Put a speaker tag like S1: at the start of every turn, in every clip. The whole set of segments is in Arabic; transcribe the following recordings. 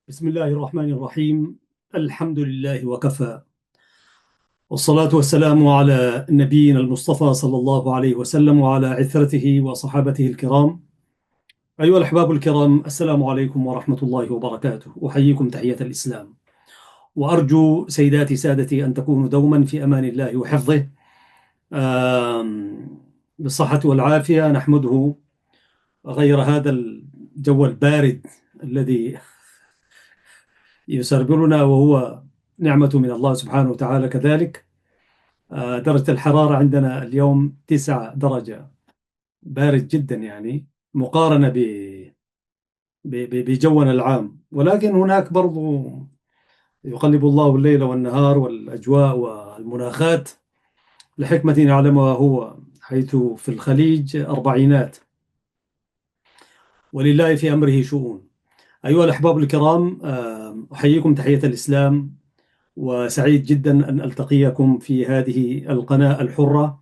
S1: بسم الله الرحمن الرحيم. الحمد لله وكفى، والصلاة والسلام على نبينا المصطفى صلى الله عليه وسلم وعلى عثرته وصحابته الكرام. أيها الأحباب الكرام، السلام عليكم ورحمة الله وبركاته. أحييكم تحية الإسلام، وأرجو سيداتي سادتي أن تكونوا دوما في أمان الله وحفظه، بالصحة والعافية. نحمده غير هذا الجو البارد الذي يسربلنا، وهو نعمة من الله سبحانه وتعالى كذلك. درجة الحرارة عندنا اليوم 9 درجة، بارد جدا يعني، مقارنة بجونا العام. ولكن هناك برضو يقلب الله الليل والنهار والأجواء والمناخات لحكمة يعلمها هو، حيث في الخليج أربعينات، ولله في أمره شؤون. أيها الأحباب الكرام، أحييكم تحية الإسلام، وسعيد جدا أن ألتقيكم في هذه القناة الحرة،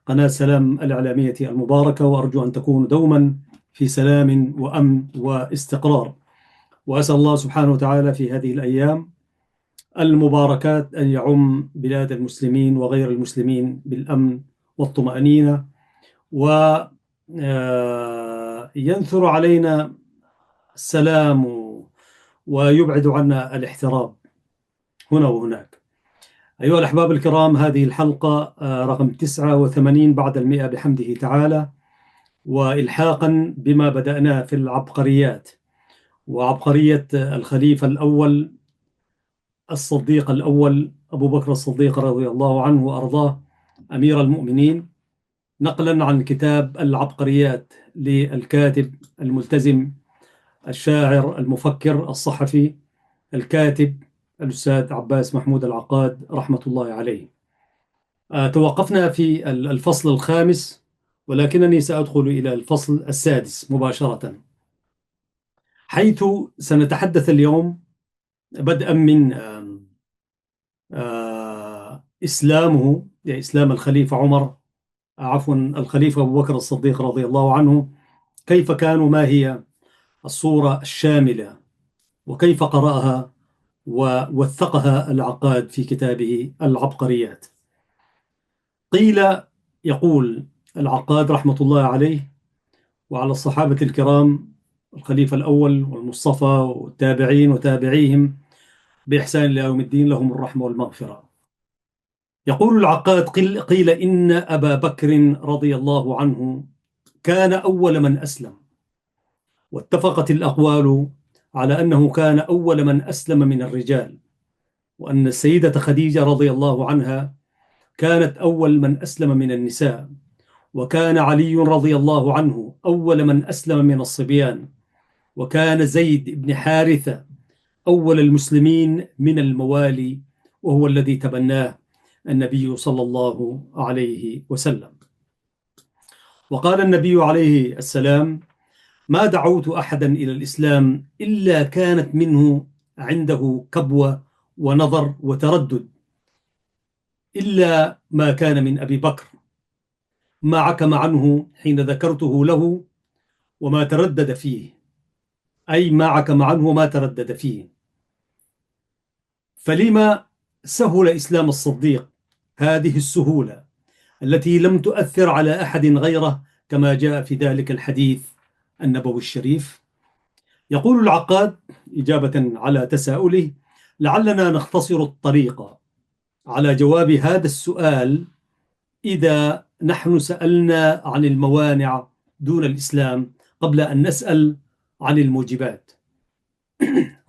S1: قناة سلام الإعلامية المباركة، وأرجو أن تكونوا دوما في سلام وأمن واستقرار. وأسأل الله سبحانه وتعالى في هذه الأيام المباركات أن يعم بلاد المسلمين وغير المسلمين بالأمن والطمأنينة، وينثر علينا السلام ويبعد عنا الاحتراب هنا وهناك. أيها الأحباب الكرام، هذه الحلقة رقم 89 بعد 100 بحمده تعالى، وإلحاقا بما بدأناه في العبقريات، وعبقرية الخليفة الأول الصديق الأول أبو بكر الصديق رضي الله عنه وأرضاه أمير المؤمنين، نقلا عن كتاب العبقريات للكاتب الملتزم الشاعر المفكر الصحفي الكاتب الأستاذ عباس محمود العقاد رحمة الله عليه. توقفنا في الفصل الخامس، ولكنني سأدخل إلى الفصل السادس مباشرة، حيث سنتحدث اليوم بدءا من إسلامه، إسلام الخليفة عمر، عفوا الخليفة أبو بكر الصديق رضي الله عنه، كيف كانوا، ما هي الصورة الشاملة، وكيف قرأها ووثقها العقاد في كتابه العبقريات. قيل، يقول العقاد رحمة الله عليه وعلى الصحابة الكرام، الخليفة الأول والمصطفى والتابعين وتابعيهم بإحسان إلى يوم الدين، لهم الرحمة والمغفرة. يقول العقاد: قيل إن أبا بكر رضي الله عنه كان أول من أسلم، واتفقت الأقوال على أنه كان أول من أسلم من الرجال، وأن السيدة خديجة رضي الله عنها كانت أول من أسلم من النساء، وكان علي رضي الله عنه أول من أسلم من الصبيان، وكان زيد بن حارثة أول المسلمين من الموالي، وهو الذي تبناه النبي صلى الله عليه وسلم. وقال النبي عليه السلام: ما دعوت أحدا إلى الإسلام إلا كانت منه عنده كبوة ونظر وتردد، إلا ما كان من أبي بكر، ما عكم عنه حين ذكرته له وما تردد فيه، أي ما عكم عنه وما تردد فيه. فلما سهل إسلام الصديق هذه السهولة التي لم تؤثر على أحد غيره، كما جاء في ذلك الحديث النبوي الشريف؟ يقول العقاد إجابة على تساؤله: لعلنا نختصر الطريق على جواب هذا السؤال إذا نحن سألنا عن الموانع دون الإسلام قبل أن نسأل عن الموجبات.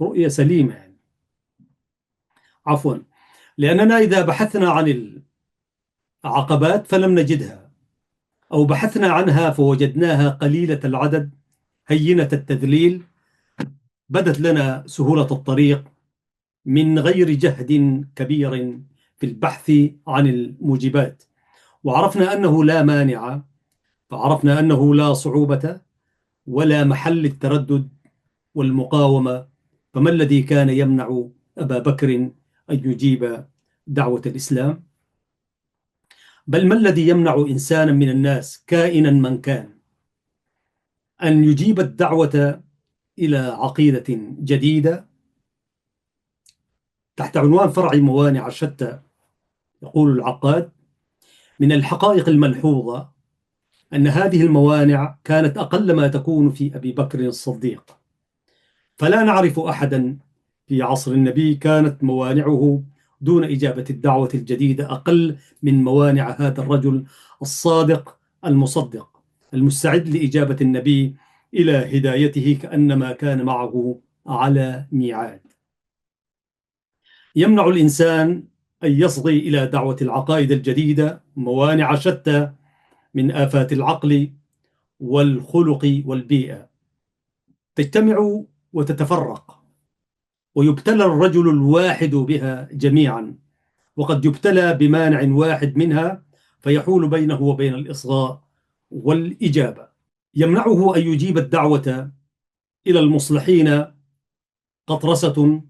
S1: رؤية سليمة يعني. عفوا، لأننا إذا بحثنا عن العقبات فلم نجدها، أو بحثنا عنها فوجدناها قليلة العدد هينة التذليل، بدت لنا سهولة الطريق من غير جهد كبير في البحث عن الموجبات، وعرفنا أنه لا مانع، فعرفنا أنه لا صعوبة ولا محل التردد والمقاومة. فما الذي كان يمنع أبا بكر أن يجيب دعوة الإسلام؟ بل ما الذي يمنع إنسانا من الناس كائنا من كان أن يجيب الدعوة إلى عقيدة جديدة تحت عنوان فرع موانع شتى. يقول العقاد: من الحقائق الملحوظة أن هذه الموانع كانت أقل ما تكون في أبي بكر الصديق، فلا نعرف أحدا في عصر النبي كانت موانعه دون إجابة الدعوة الجديدة أقل من موانع هذا الرجل الصادق المصدق المستعد لإجابة النبي إلى هدايته، كأنما كان معه على ميعاد. يمنع الإنسان أن يصغي إلى دعوة العقائد الجديدة موانع شتى من آفات العقل والخلق والبيئة، تجتمع وتتفرق، ويبتلى الرجل الواحد بها جميعا، وقد يبتلى بمانع واحد منها فيحول بينه وبين الإصغاء والإجابة. يمنعه أن يجيب الدعوة إلى المصلحين قطرسة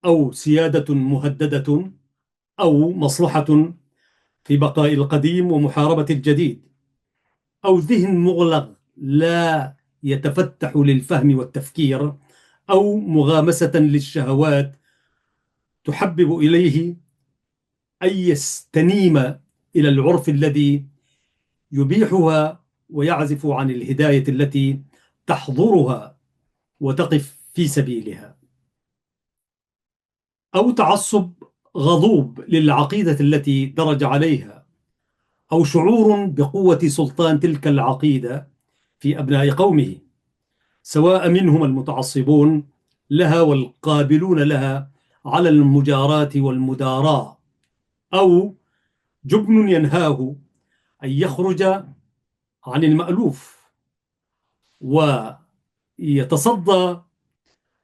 S1: أو سيادة مهددة أو مصلحة في بقاء القديم ومحاربة الجديد، أو ذهن مغلق لا يتفتح للفهم والتفكير، أو مغامسة للشهوات تحبب إليه أن يستنيم إلى العرف الذي يبيحها ويعزف عن الهداية التي تحضرها وتقف في سبيلها، أو تعصب غضوب للعقيدة التي درج عليها، أو شعور بقوة سلطان تلك العقيدة في أبناء قومه، سواء منهم المتعصبون لها والقابلون لها على المجاراة والمداراة، أو جبن ينهاه أن يخرج عن المألوف ويتصدى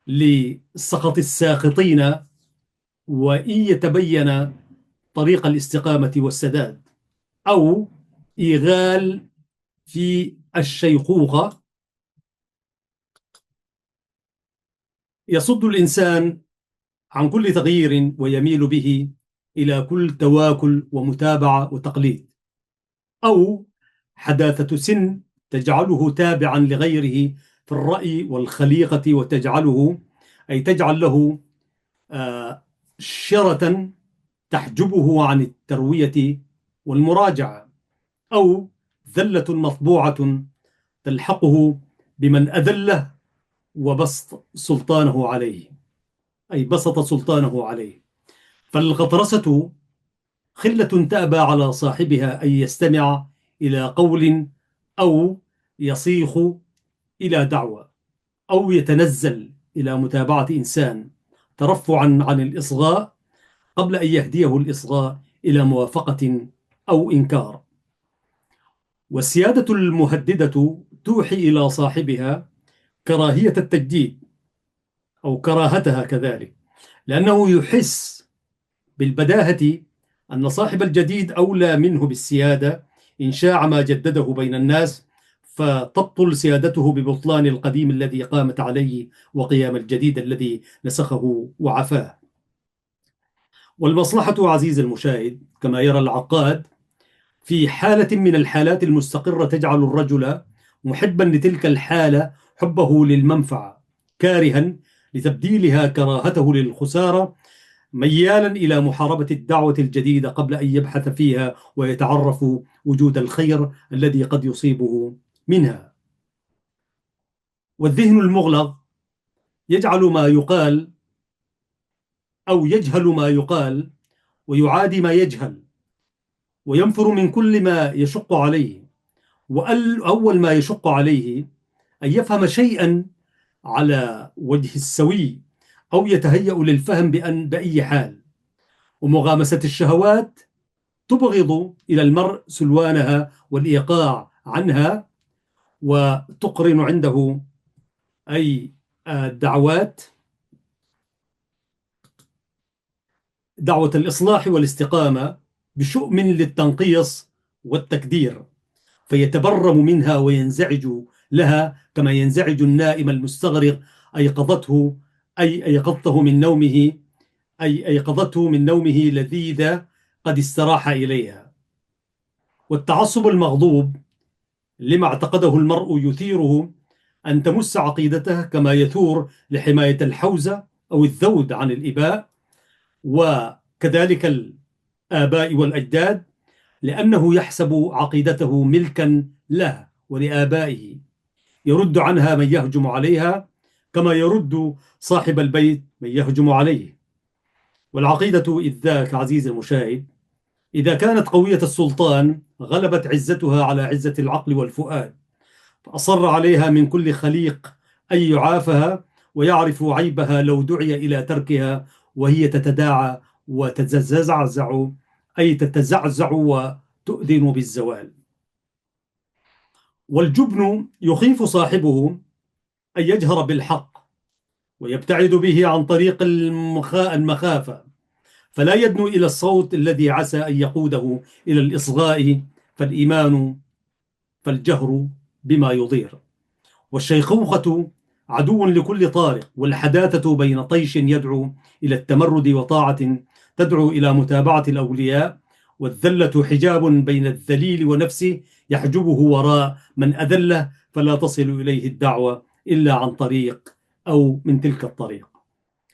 S1: لسخط الساخطين، وإن يتبين طريق الاستقامة والسداد، أو إيغال في الشيخوخة يصد الإنسان عن كل تغيير ويميل به إلى كل تواكل ومتابعة وتقليد، أو حداثة سن تجعله تابعا لغيره في الرأي والخليقة، وتجعله أي تجعل له شرة تحجبه عن التروية والمراجعة، أو ذلة مطبوعة تلحقه بمن أذله وبسط سلطانه عليه، أي بسط سلطانه عليه. فالغطرسة خلة تأبى على صاحبها أن يستمع إلى قول، أو يصيخ إلى دعوة، أو يتنزل إلى متابعة إنسان ترفعا عن الإصغاء قبل أن يهديه الإصغاء إلى موافقة أو إنكار. والسيادة المهددة توحي إلى صاحبها كراهية التجديد أو كراهتها كذلك، لأنه يحس بالبداهة أن صاحب الجديد أولى منه بالسيادة إن شاع ما جدده بين الناس، فتبطل سيادته ببطلان القديم الذي قامت عليه وقيام الجديد الذي نسخه وعفاه. والمصلحة عزيز المشاهد كما يرى العقاد في حالة من الحالات المستقرة تجعل الرجل محبا لتلك الحالة حبه للمنفعة، كارها لتبديلها كراهته للخسارة، ميالا إلى محاربة الدعوة الجديدة قبل أن يبحث فيها ويتعرف وجود الخير الذي قد يصيبه منها. والذهن المغلق يجعل ما يقال أو يجهل ما يقال ويعادي ما يجهل، وينفر من كل ما يشق عليه، وأول ما يشق عليه أن يفهم شيئا على وجه السوي أو يتهيأ للفهم بأي حال. ومغامسة الشهوات تبغض إلى المرء سلوانها والإيقاع عنها، وتقرن عنده أي الدعوات دعوة الإصلاح والاستقامة بشؤم للتنقيص والتكدير، فيتبرم منها وينزعج لها كما ينزعج النائم المستغرق أيقظته من نومه، أي أيقظته من نومه لذيذة قد استراح إليها. والتعصب المغضوب لما اعتقده المرء يثيره أن تمس عقيدته كما يثور لحماية الحوزة أو الذود عن الإباء، وكذلك الآباء والأجداد، لأنه يحسب عقيدته ملكا له ولآبائه، يرد عنها من يهجم عليها كما يرد صاحب البيت من يهجم عليه. والعقيدة إذ ذاك عزيزي المشاهد، إذا كانت قوية السلطان غلبت عزتها على عزة العقل والفؤاد، فأصر عليها من كل خليق أن يعافها ويعرف عيبها لو دعي إلى تركها، وهي تتداعى وتتزعزع، أي تتزعزع وتؤذن بالزوال. والجبن يخيف صاحبه أن يجهر بالحق ويبتعد به عن طريق المخافة، فلا يدنو إلى الصوت الذي عسى أن يقوده إلى الإصغاء، فالإيمان فالجهر بما يضير. والشيخوخة عدو لكل طارق، والحداثة بين طيش يدعو إلى التمرد وطاعة تدعو إلى متابعة الأولياء، والذلة حجاب بين الذليل ونفسه يحجبه وراء من أذله، فلا تصل إليه الدعوة إلا عن طريق أو من تلك الطريق.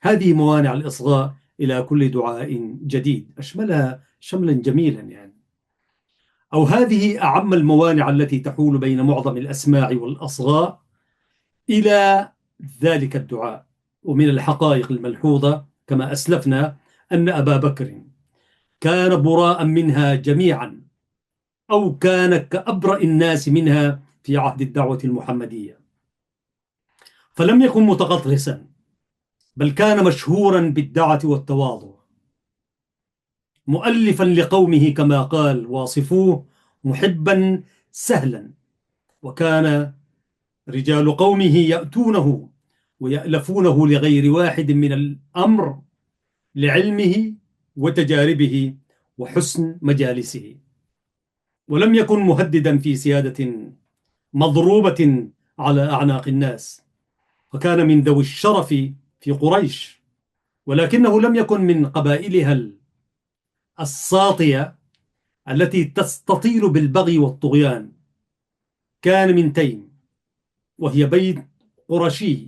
S1: هذه موانع الإصغاء إلى كل دعاء جديد، أشملها شملا جميلا يعني. أو هذه أعم الموانع التي تحول بين معظم الأسماع والأصغاء إلى ذلك الدعاء. ومن الحقائق الملحوظة كما أسلفنا أن أبا بكر كان براء منها جميعا، أو كان كأبرأ الناس منها في عهد الدعوة المحمدية، فلم يكن متغطرسا، بل كان مشهورا بالدعة والتواضع، مؤلفا لقومه كما قال واصفوه محبا سهلا. وكان رجال قومه يأتونه ويألفونه لغير واحد من الأمر، لعلمه وتجاربه وحسن مجالسه. ولم يكن مهددا في سيادة مضروبة على أعناق الناس، وكان من ذوي الشرف في قريش، ولكنه لم يكن من قبائلها الساطية التي تستطيل بالبغي والطغيان. كان من تيم، وهي بيت قرشي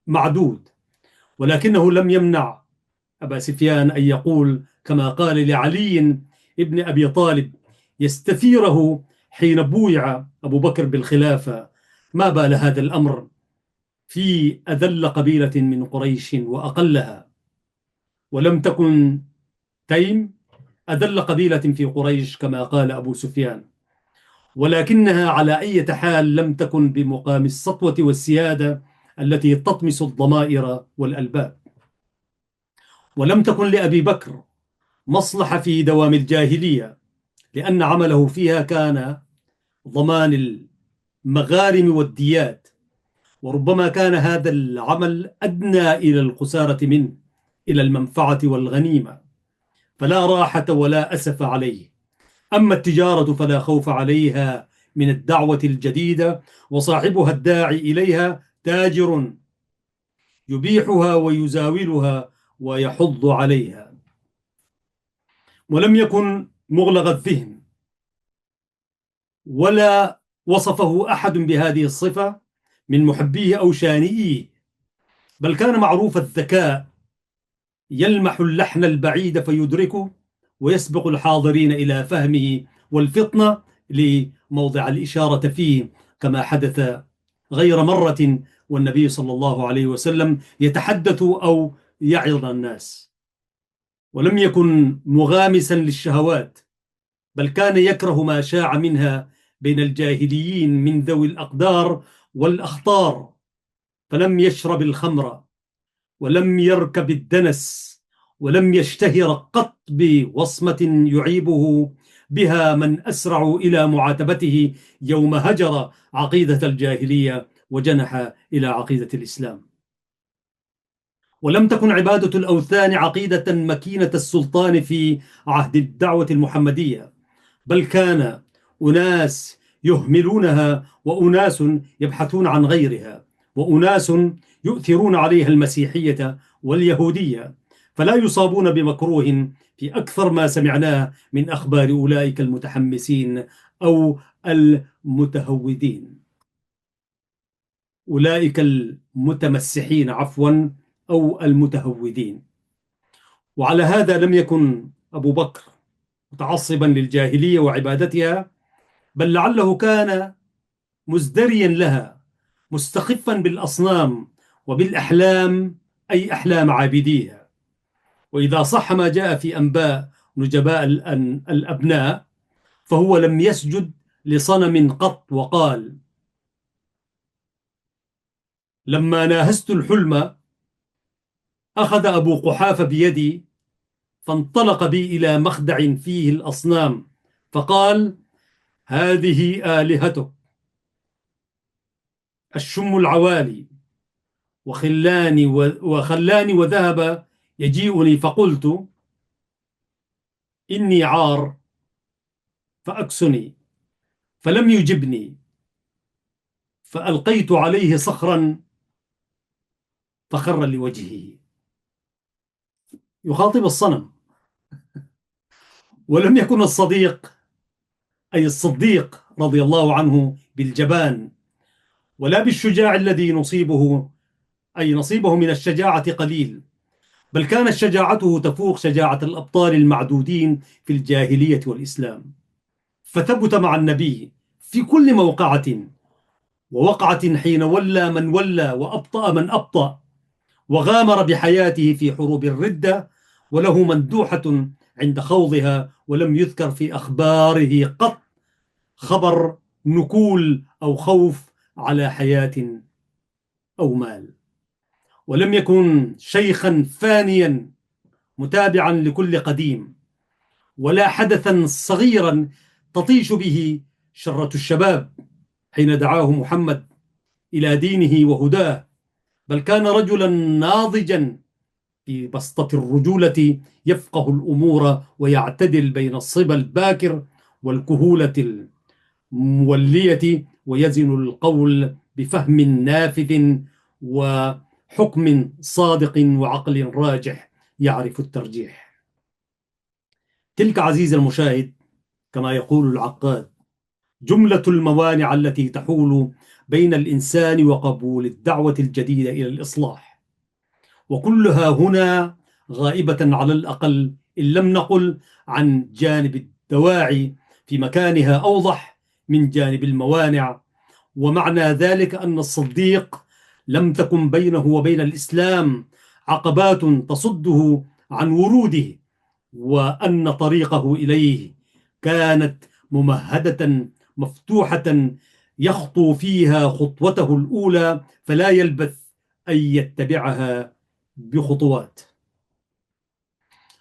S1: معدود، ولكنه لم يمنع أبا سفيان أن يقول كما قال لعلي ابن أبي طالب يستثيره حين بويع أبو بكر بالخلافة: ما بال هذا الأمر في أذل قبيلة من قريش وأقلها. ولم تكن تيم أذل قبيلة في قريش كما قال أبو سفيان، ولكنها على أي حال لم تكن بمقام السطوة والسيادة التي تطمس الضمائر والألباب. ولم تكن لأبي بكر مصلحة في دوام الجاهلية، لأن عمله فيها كان ضمان المغارم والديات، وربما كان هذا العمل أدنى إلى الخسارة منه إلى المنفعة والغنيمة، فلا راحة ولا أسف عليه. أما التجارة فلا خوف عليها من الدعوة الجديدة، وصاحبها الداعي إليها تاجر يبيحها ويزاولها ويحض عليها. ولم يكن مغلق الذهن، ولا وصفه أحد بهذه الصفة من محبيه أو شانئيه، بل كان معروف الذكاء، يلمح اللحن البعيد فيدركه، ويسبق الحاضرين إلى فهمه والفطنة لموضع الإشارة فيه، كما حدث غير مرة والنبي صلى الله عليه وسلم يتحدث أو يعظ الناس. ولم يكن مغامسا للشهوات، بل كان يكره ما شاع منها بين الجاهليين من ذوي الأقدار والأخطار، فلم يشرب الخمر ولم يركب الدنس، ولم يشتهر قط بوصمة يعيبه بها من أسرع إلى معاتبته يوم هجر عقيدة الجاهلية وجنح إلى عقيدة الإسلام. ولم تكن عبادة الأوثان عقيدة مكينة السلطان في عهد الدعوة المحمدية، بل كان أناس يهملونها، وأناس يبحثون عن غيرها، وأناس يؤثرون عليها المسيحية واليهودية، فلا يصابون بمكروه في أكثر ما سمعناه من أخبار أولئك المتحمسين أو المتهودين، أولئك المتمسحين عفوا، أو المتهودين. وعلى هذا لم يكن أبو بكر متعصبا للجاهلية وعبادتها، بل لعله كان مزدريا لها، مستخفا بالأصنام وبالأحلام، أي أحلام عابديها. وإذا صح ما جاء في أنباء نجباء الأبناء، فهو لم يسجد لصنم قط، وقال: لما ناهزت الحلم أخذ أبو قحافة بيدي فانطلق بي إلى مخدع فيه الأصنام، فقال: هذه آلهتك، الشم العوالي، وخلاني وذهب يجيئني، فقلت: إني عار، فأكسني، فلم يجبني، فألقيت عليه صخرا فخر لوجهه. يخاطب الصنم. ولم يكن الصديق، أي الصديق رضي الله عنه، بالجبان ولا بالشجاع الذي نصيبه من الشجاعة قليل، بل كانت شجاعته تفوق شجاعة الأبطال المعدودين في الجاهلية والإسلام. فثبت مع النبي في كل موقعة ووقعة، حين ولى من ولى وأبطأ من أبطأ، وغامر بحياته في حروب الردة، وله مندوحة عند خوضها، ولم يذكر في أخباره قط خبر نكول أو خوف على حياة أو مال. ولم يكن شيخا فانيا متابعا لكل قديم، ولا حدثا صغيرا تطيش به شرة الشباب حين دعاه محمد إلى دينه وهداه، بل كان رجلا ناضجا في بسطة الرجولة، يفقه الأمور ويعتدل بين الصبا الباكر والكهولة المولية، ويزن القول بفهم نافذ وحكم صادق وعقل راجح يعرف الترجيح. تلك عزيز المشاهد، كما يقول العقاد، جملة الموانع التي تحول بين الإنسان وقبول الدعوة الجديدة إلى الإصلاح، وكلها هنا غائبة على الأقل، إن لم نقل عن جانب الدواعي في مكانها أوضح من جانب الموانع. ومعنى ذلك أن الصديق لم تكن بينه وبين الإسلام عقبات تصده عن وروده، وأن طريقه إليه كانت ممهدة مفتوحة، يخطو فيها خطوته الأولى، فلا يلبث أن يتبعها بخطوات.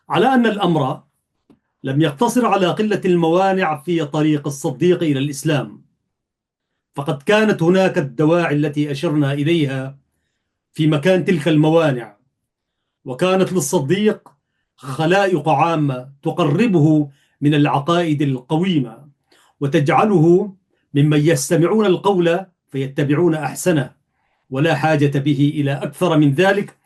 S1: على أن الأمر لم يقتصر على قلة الموانع في طريق الصديق إلى الإسلام، فقد كانت هناك الدواعي التي أشرنا إليها في مكان تلك الموانع، وكانت للصديق خلائق عامة تقربه من العقائد القويمة، وتجعله ممن يستمعون القول فيتبعون أحسنه، ولا حاجة به إلى أكثر من ذلك،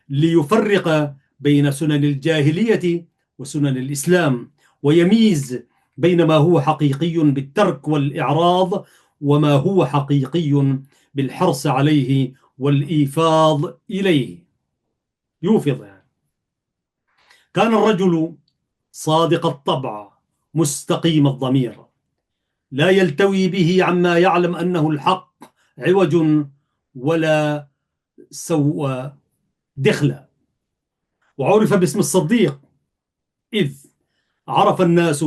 S1: ليفرق بين سنن الجاهلية وسنن الإسلام، ويميز بين ما هو حقيقي بالترك والإعراض، وما هو حقيقي بالحرص عليه والإيفاض إليه. يوفض يعني. كان الرجل صادق الطبع مستقيم الضمير، لا يلتوي به عما يعلم أنه الحق عوج ولا سوء دخلة. وعرف باسم الصديق إذ عرف الناس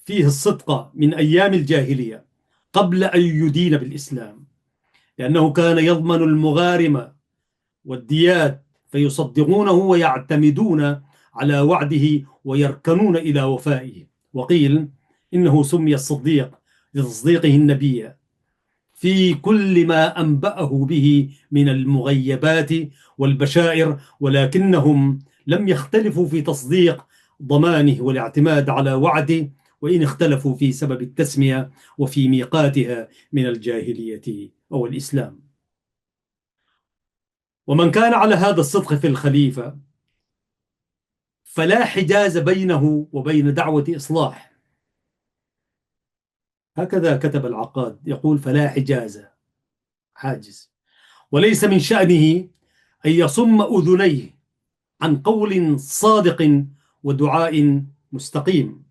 S1: فيه الصدق من أيام الجاهلية قبل أن يدين بالإسلام، لأنه كان يضمن المغارم والديات، فيصدقونه ويعتمدون على وعده ويركنون إلى وفائه. وقيل إنه سمي الصديق لتصديقه النبي في كل ما أنبأه به من المغيبات والبشائر، ولكنهم لم يختلفوا في تصديق ضمانه والاعتماد على وعده، وإن اختلفوا في سبب التسمية وفي ميقاتها من الجاهلية أو الإسلام. ومن كان على هذا الصدق في الخليفة فلا حجاز بينه وبين دعوة إصلاح. هكذا كتب العقاد، يقول: فلا حاجز، وليس من شأنه أن يصم أذنيه عن قول صادق ودعاء مستقيم،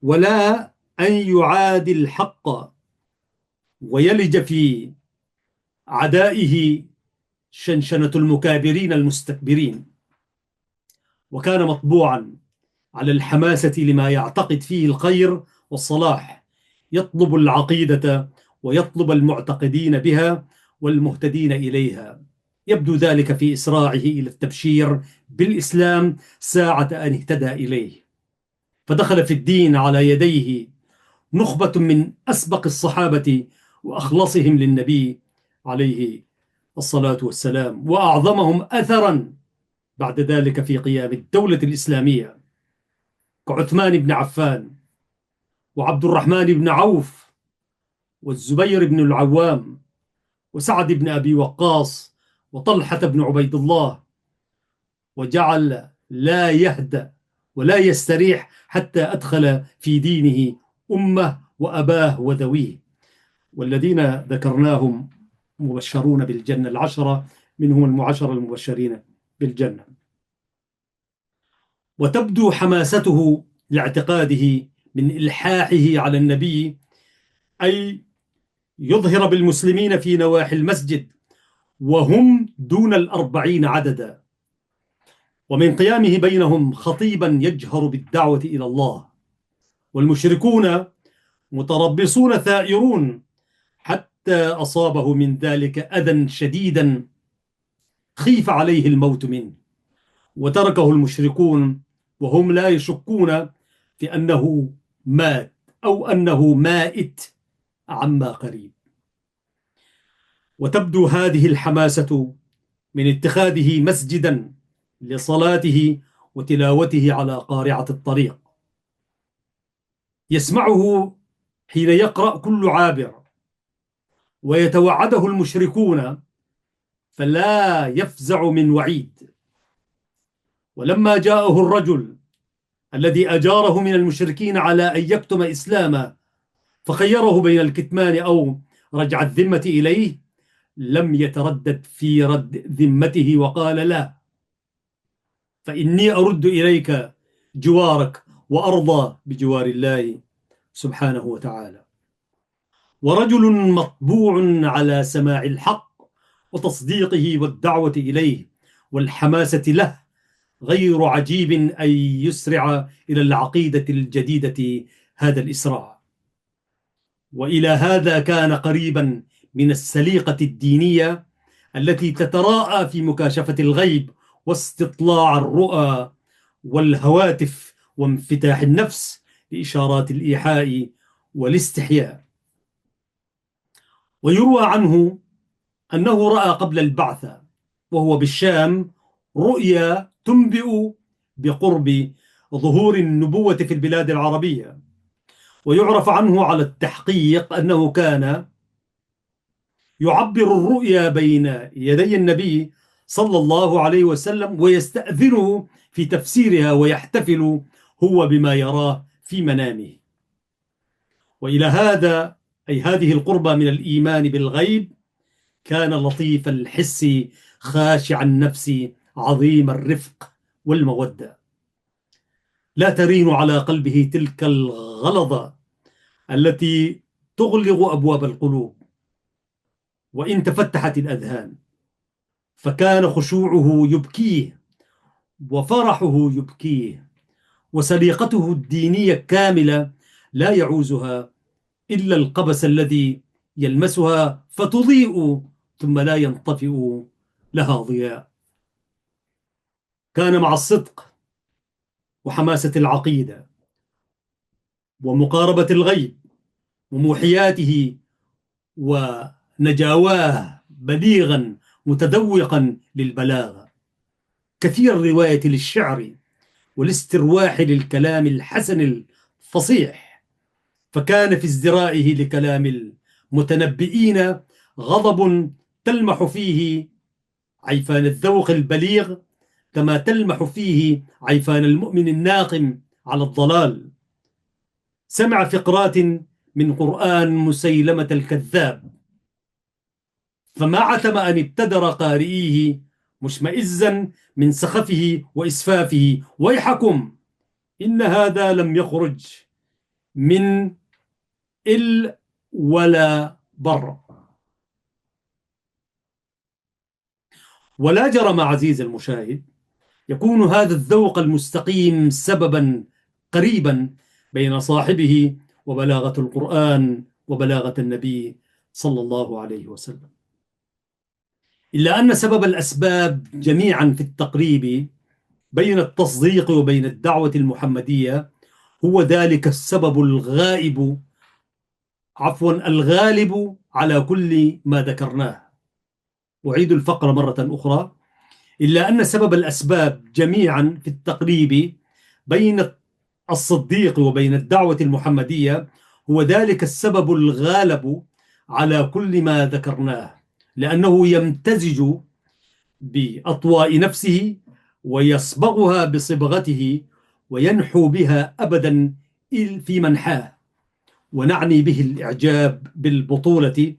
S1: ولا أن يعادي الحق ويلج في عدائه شنشنة المكابرين المستكبرين. وكان مطبوعا على الحماسة لما يعتقد فيه الخير والصلاح، يطلب العقيدة ويطلب المعتقدين بها والمهتدين إليها. يبدو ذلك في إسراعه إلى التبشير بالإسلام ساعة أن اهتدى إليه، فدخل في الدين على يديه نخبة من أسبق الصحابة وأخلصهم للنبي عليه الصلاة والسلام، وأعظمهم أثرا بعد ذلك في قيام الدولة الإسلامية، كعثمان بن عفان وعبد الرحمن بن عوف والزبير بن العوام وسعد بن أبي وقاص وطلحة بن عبيد الله. وجعل لا يهدأ ولا يستريح حتى أدخل في دينه أمه وأباه وذويه، والذين ذكرناهم مبشرون بالجنة، العشرة منهم المعشرة المبشرين بالجنة. وتبدو حماسته لاعتقاده من إلحاحه على النبي، أي يظهر بالمسلمين في نواحي المسجد وهم دون 40 عددا، ومن قيامه بينهم خطيبا يجهر بالدعوة إلى الله، والمشركون متربصون ثائرون، حتى أصابه من ذلك أذى شديدا خيف عليه الموت منه، وتركه المشركون وهم لا يشكون في أنه مات أو أنه مائت عما قريب. وتبدو هذه الحماسة من اتخاذه مسجدا لصلاته وتلاوته على قارعة الطريق، يسمعه حين يقرأ كل عابر، ويتوعده المشركون فلا يفزع من وعيد. ولما جاءه الرجل الذي أجاره من المشركين على أن يكتم إسلامه فخيره بين الكتمان أو رجع الذمة إليه، لم يتردد في رد ذمته وقال: لا، فإني أرد إليك جوارك وأرضى بجوار الله سبحانه وتعالى. ورجل مطبوع على سماع الحق وتصديقه والدعوة إليه والحماسة له، غير عجيب أن يسرع إلى العقيدة الجديدة هذا الإسراع. وإلى هذا كان قريبا من السليقة الدينية التي تتراءى في مكاشفة الغيب واستطلاع الرؤى والهواتف وانفتاح النفس لإشارات الإيحاء والاستحياء. ويروى عنه أنه رأى قبل البعث وهو بالشام رؤيا تنبئ بقرب ظهور النبوة في البلاد العربية. ويعرف عنه على التحقيق أنه كان يعبر الرؤيا بين يدي النبي صلى الله عليه وسلم ويستأذنه في تفسيرها ويحتفل هو بما يراه في منامه. وإلى هذا، أي هذه القربة من الإيمان بالغيب، كان لطيف الحس خاشع النفس عظيم الرفق والمودة، لا ترين على قلبه تلك الغلظة التي تغلق أبواب القلوب وإن تفتحت الأذهان. فكان خشوعه يبكيه وفرحه يبكيه، وسليقته الدينية كاملة لا يعوزها إلا القبس الذي يلمسها فتضيء ثم لا ينطفئ لها ضياء. كان مع الصدق وحماسة العقيدة ومقاربة الغيب وموحياته ونجاواه بليغا متذوقا للبلاغة، كثير الرواية للشعر والاسترواح للكلام الحسن الفصيح. فكان في ازدرائه لكلام المتنبئين غضب تلمح فيه عيفان الذوق البليغ، كما تلمح فيه عيفان المؤمن الناقم على الضلال. سمع فقرات من قرآن مسيلمة الكذاب، فما عتم أن ابتدر قارئيه مشمئزا من سخفه وإسفافه: ويحكم، إن هذا لم يخرج من إل ولا بر. ولا جرم عزيز المشاهد يكون هذا الذوق المستقيم سببا قريبا بين صاحبه وبلاغة القرآن وبلاغة النبي صلى الله عليه وسلم. إلا أن سبب الأسباب جميعا في التقريب بين التصديق وبين الدعوة المحمدية هو ذلك السبب الغالب على كل ما ذكرناه. أعيد الفقرة مرة أخرى: إلا أن سبب الأسباب جميعا في التقريب بين الصديق وبين الدعوة المحمدية هو ذلك السبب الغالب على كل ما ذكرناه، لأنه يمتزج بأطواء نفسه ويصبغها بصبغته وينحو بها أبدا في منحاه، ونعني به الإعجاب بالبطولة،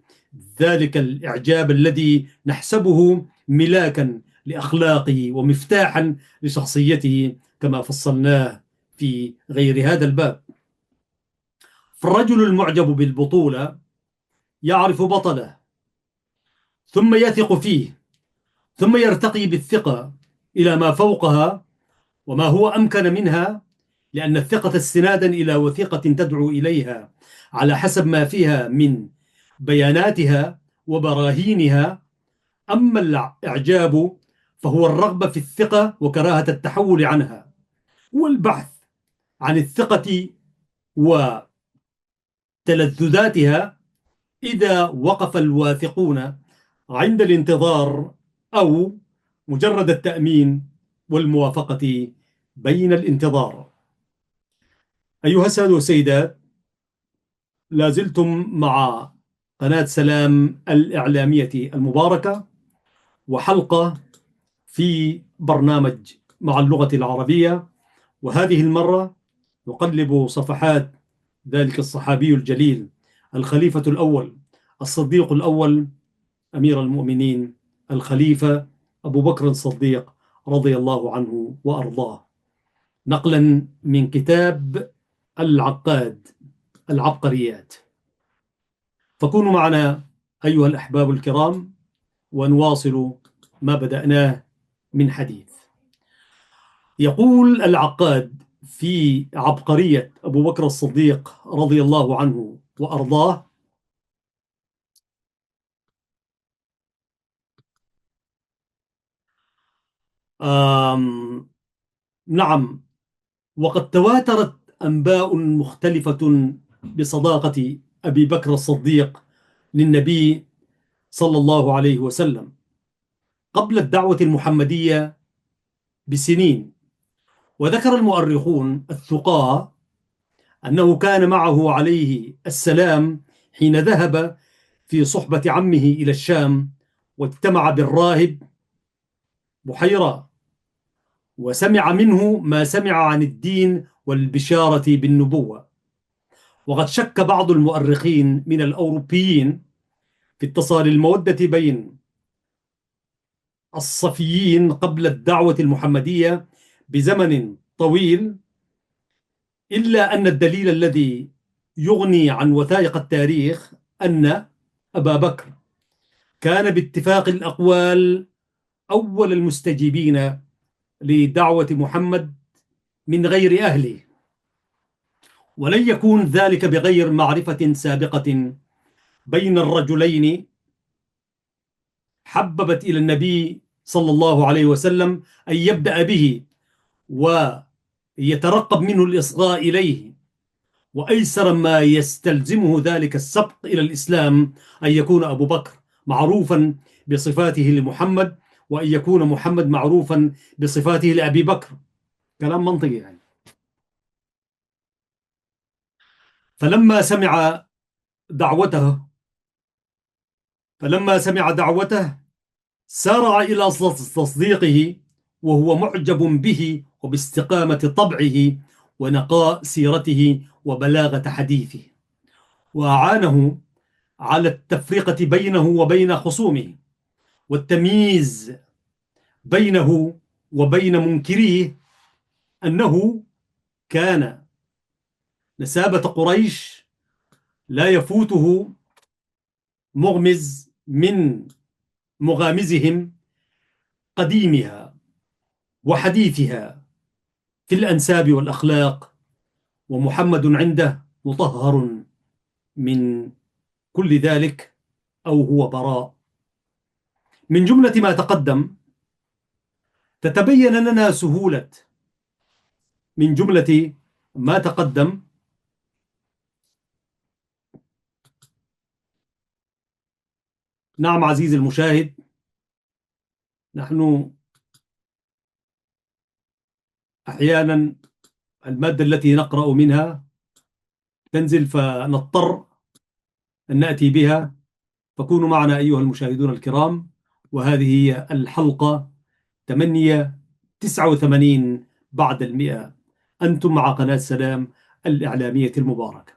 S1: ذلك الإعجاب الذي نحسبه ملاكا لأخلاقه ومفتاحا لشخصيته كما فصلناه في غير هذا الباب. فالرجل المعجب بالبطولة يعرف بطله، ثم يثق فيه، ثم يرتقي بالثقة إلى ما فوقها وما هو أمكن منها، لأن الثقة استنادا إلى وثيقة تدعو إليها على حسب ما فيها من بياناتها وبراهينها. أما الإعجاب فهو الرغبة في الثقة وكراهة التحول عنها، والبحث عن الثقة وتلذذاتها إذا وقف الواثقون عند الانتظار أو مجرد التأمين والموافقة بين الانتظار. أيها السادة والسيدات، لازلتم مع قناة سلام الإعلامية المباركة وحلقة في برنامج مع اللغة العربية، وهذه المرة نقلب صفحات ذلك الصحابي الجليل الخليفة الأول الصديق الأول أمير المؤمنين الخليفة أبو بكر الصديق رضي الله عنه وأرضاه، نقلا من كتاب العقاد العبقريات. فكونوا معنا أيها الأحباب الكرام ونواصل ما بدأناه من حديث. يقول العقاد في عبقرية أبو بكر الصديق رضي الله عنه وأرضاه: نعم، وقد تواترت أنباء مختلفة بصداقة أبي بكر الصديق للنبي صلى الله عليه وسلم قبل الدعوة المحمدية بسنين. وذكر المؤرخون الثقاة أنه كان معه عليه السلام حين ذهب في صحبة عمه إلى الشام واجتمع بالراهب بحيرة، وسمع منه ما سمع عن الدين والبشارة بالنبوة. وقد شك بعض المؤرخين من الأوروبيين في اتصال المودة بين الصفيين قبل الدعوة المحمدية بزمن طويل، إلا أن الدليل الذي يغني عن وثائق التاريخ أن أبا بكر كان باتفاق الأقوال أول المستجيبين لدعوة محمد من غير أهله، ولن يكون ذلك بغير معرفة سابقة بين الرجلين حببت إلى النبي صلى الله عليه وسلم أن يبدأ به ويترقب منه الإصغاء إليه، وأيسر ما يستلزمه ذلك السبق إلى الإسلام أن يكون أبو بكر معروفا بصفاته لمحمد، وأن يكون محمد معروفا بصفاته لأبي بكر. كلام منطقي يعني. فلما سمع دعوته سارع إلى تصديقه، وهو معجب به وباستقامة طبعه ونقاء سيرته وبلاغة حديثه، وأعانه على التفرقة بينه وبين خصومه والتمييز بينه وبين منكريه أنه كان نسابة قريش لا يفوته مغمز من مغامزهم قديمها وحديثها في الأنساب والأخلاق، ومحمد عنده مطهر من كل ذلك أو هو براء. من جملة ما تقدم تتبين لنا سهولة من جملة ما تقدم نعم عزيزي المشاهد، نحن أحيانا المادة التي نقرأ منها تنزل فنضطر أن نأتي بها، فكونوا معنا أيها المشاهدون الكرام. وهذه هي الحلقة 89 بعد 100. أنتم مع قناة سلام الإعلامية المباركة.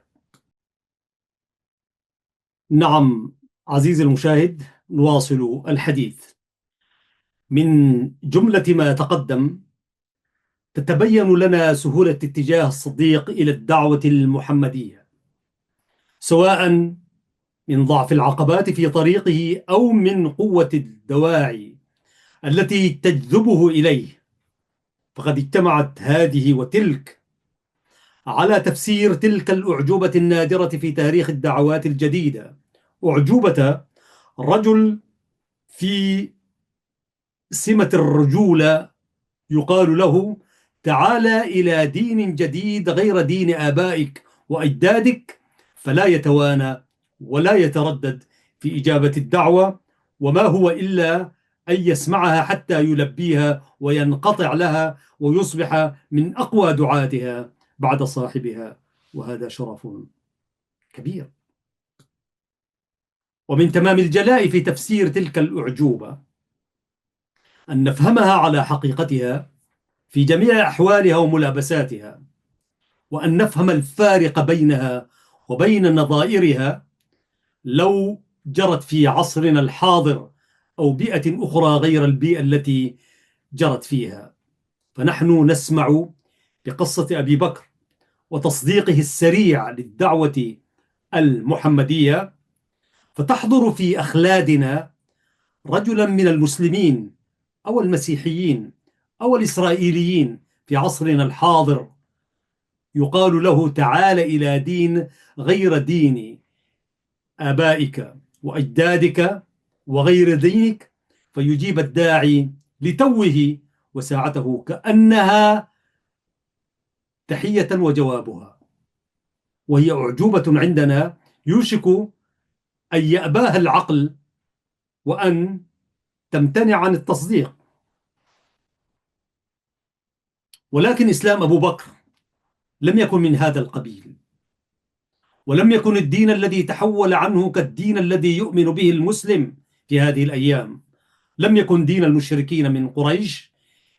S1: نعم عزيزي المشاهد، نواصل الحديث. من جملة ما تقدم تتبين لنا سهولة اتجاه الصديق إلى الدعوة المحمدية، سواء من ضعف العقبات في طريقه أو من قوة الدواعي التي تجذبه إليه. فقد اجتمعت هذه وتلك على تفسير تلك الأعجوبة النادرة في تاريخ الدعوات الجديدة، أعجوبة رجل في سمة الرجولة يقال له: تعال إلى دين جديد غير دين آبائك وأجدادك، فلا يتوانى ولا يتردد في إجابة الدعوة، وما هو إلا أن يسمعها حتى يلبيها وينقطع لها ويصبح من أقوى دعاتها بعد صاحبها، وهذا شرف كبير. ومن تمام الجلاء في تفسير تلك الأعجوبة أن نفهمها على حقيقتها في جميع أحوالها وملابساتها، وأن نفهم الفارق بينها وبين نظائرها لو جرت في عصرنا الحاضر أو بيئة أخرى غير البيئة التي جرت فيها. فنحن نسمع بقصة أبي بكر وتصديقه السريع للدعوة المحمدية، فتحضر في أخلادنا رجلا من المسلمين أو المسيحيين أو الإسرائيليين في عصرنا الحاضر يقال له: تعال إلى دين غير دين آبائك وأجدادك وغير دينك، فيجيب الداعي لتوه وساعته كأنها تحية وجوابها، وهي أعجوبة عندنا يوشك أن يأباها العقل وأن تمتنع عن التصديق. ولكن إسلام أبو بكر لم يكن من هذا القبيل، ولم يكن الدين الذي تحول عنه كالدين الذي يؤمن به المسلم في هذه الأيام. لم يكن دين المشركين من قريش،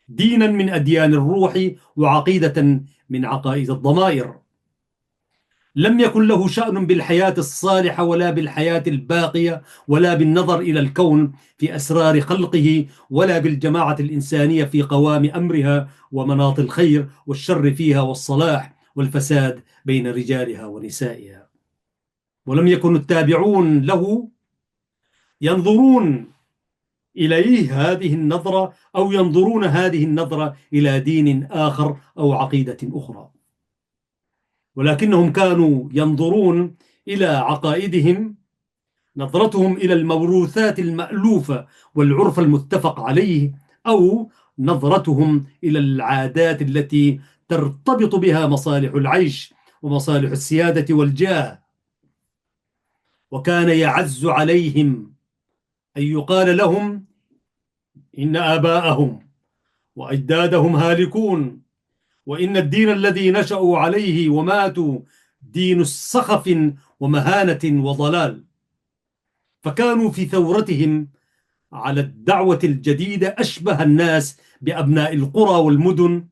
S1: دينا من أديان الروح وعقيدة من عقائد الضمائر. لم يكن له شأن بالحياة الصالحة ولا بالحياة الباقية ولا بالنظر إلى الكون في أسرار خلقه ولا بالجماعة الإنسانية في قوام أمرها ومناط الخير والشر فيها والصلاح والفساد بين رجالها ونسائها. ولم يكن التابعون له ينظرون إليه هذه النظرة أو ينظرون هذه النظرة إلى دين آخر أو عقيدة أخرى، ولكنهم كانوا ينظرون إلى عقائدهم نظرتهم إلى الموروثات المألوفة والعرف المتفق عليه، أو نظرتهم إلى العادات التي ترتبط بها مصالح العيش ومصالح السيادة والجاه. وكان يعز عليهم أن يقال لهم: إن آباءهم وأجدادهم هالكون، وإن الدين الذي نشأوا عليه وماتوا دين السخف ومهانة وضلال. فكانوا في ثورتهم على الدعوة الجديدة أشبه الناس بأبناء القرى والمدن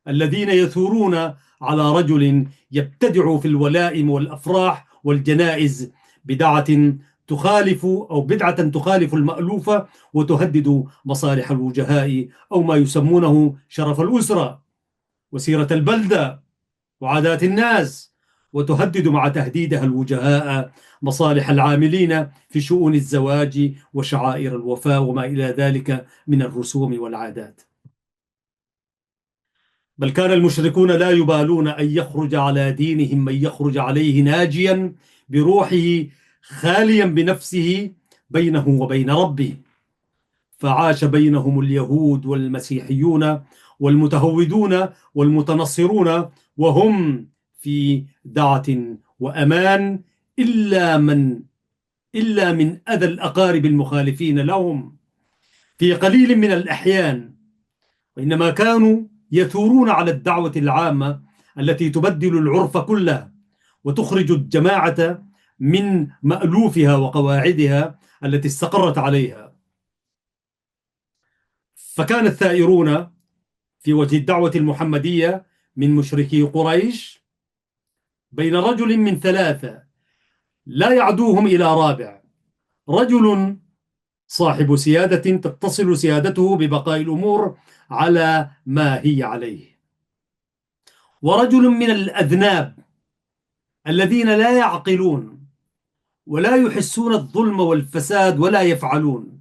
S1: الذين يثورون على رجل يبتدع في الولائم والأفراح والجنائز بدعة تخالف أو بدعة تخالف المألوف وتهدد مصالح الوجهاء أو ما يسمونه شرف الأسرة وسيرة البلدة وعادات الناس، وتهدد مع تهديدها الوجهاء مصالح العاملين في شؤون الزواج وشعائر الوفاة وما إلى ذلك من الرسوم والعادات. بل كان المشركون لا يبالون أن يخرج على دينهم من يخرج عليه ناجيا بروحه خاليا بنفسه بينه وبين ربه، فعاش بينهم اليهود والمسيحيون والمتهودون والمتنصرون وهم في دعة وأمان، إلا من أذى الأقارب المخالفين لهم في قليل من الأحيان، وإنما كانوا يثورون على الدعوة العامة التي تبدل العرف كله وتخرج الجماعة من مألوفها وقواعدها التي استقرت عليها. فكان الثائرون في وجه الدعوة المحمدية من مشركي قريش بين رجل من ثلاثة لا يعدوهم إلى رابع: رجل صاحب سيادة تتصل سيادته ببقاء الأمور على ما هي عليه، ورجل من الأذناب الذين لا يعقلون ولا يحسون الظلم والفساد ولا يفعلون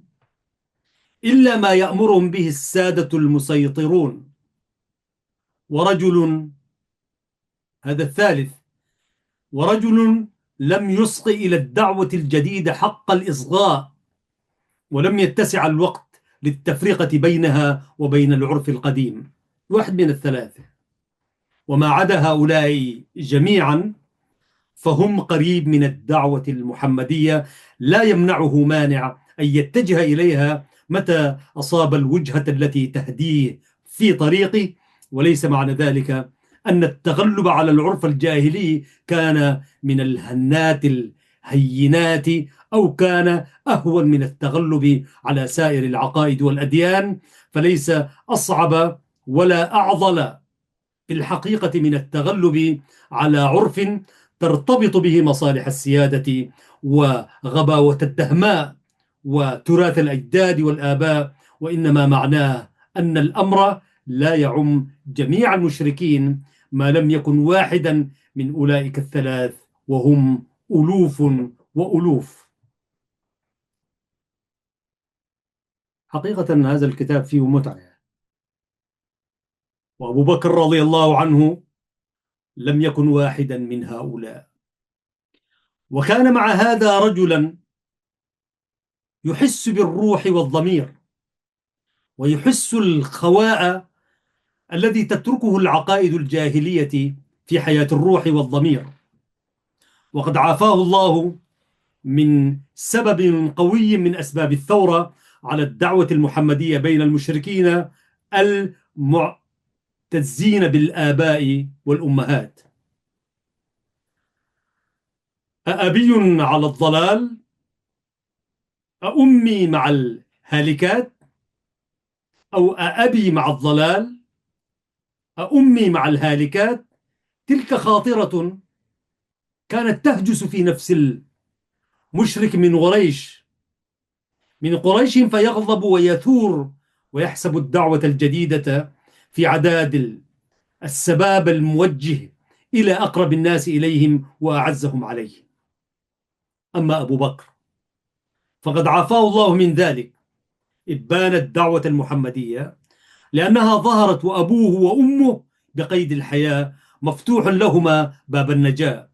S1: إلا ما يأمرهم به السادة المسيطرون، ورجل، هذا الثالث، ورجل لم يصغ إلى الدعوة الجديدة حق الإصغاء ولم يتسع الوقت للتفرقة بينها وبين العرف القديم. واحد من الثلاثة. وما عدا هؤلاء جميعا فهم قريب من الدعوة المحمدية، لا يمنعه مانع أن يتجه إليها متى أصاب الوجهة التي تهديه في طريقه، وليس معنى ذلك أن التغلب على العرف الجاهلي كان من الهنات الهينات أو كان أهون من التغلب على سائر العقائد والأديان، فليس أصعب ولا أعضل في الحقيقة من التغلب على عرف ترتبط به مصالح السيادة وغباوة الدهماء وتراث الأجداد والآباء، وإنما معناه أن الأمر لا يعم جميع المشركين ما لم يكن واحدا من أولئك الثلاث، وهم ألوف وألوف. حقيقة هذا الكتاب فيه متعة، وأبو بكر رضي الله عنه لم يكن واحدا من هؤلاء، وكان مع هذا رجلا يحس بالروح والضمير ويحس الخواء الذي تتركه العقائد الجاهلية في حياة الروح والضمير، وقد عافاه الله من سبب قوي من أسباب الثورة على الدعوة المحمدية بين المشركين المعتزين بالآباء والأمهات. أأبي على الضلال، أأمي مع الهالكات، أو أأبي مع الضلال، أأمي مع الهالكات. تلك خاطرة كانت تهجس في نفس المشرك من قريش فيغضب ويثور ويحسب الدعوة الجديدة في عداد السباب الموجه إلى أقرب الناس إليهم وأعزهم عليه. أما أبو بكر فقد عافاه الله من ذلك، إبان الدعوة المحمدية لأنها ظهرت وأبوه وأمه بقيد الحياة مفتوح لهما باب النجاة،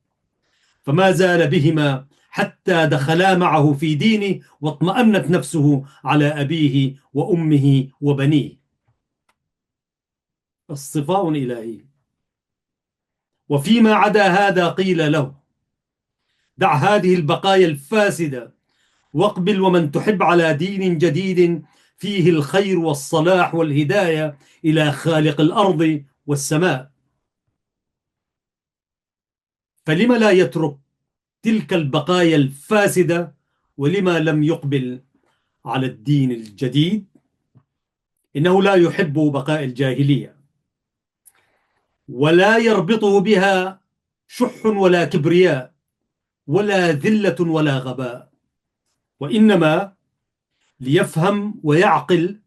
S1: فما زال بهما حتى دخلا معه في دينه واطمأنت نفسه على أبيه وأمه وبنيه. اصطفاء إلهي. وفيما عدا هذا قيل له: دع هذه البقايا الفاسدة واقبل ومن تحب على دين جديد فيه الخير والصلاح والهداية إلى خالق الأرض والسماء. فلما لا يترك تلك البقايا الفاسدة، ولما لم يقبل على الدين الجديد؟ إنه لا يحب بقاء الجاهلية، ولا يربطه بها شح ولا كبرياء ولا ذلة ولا غباء، وإنما ليفهم ويعقل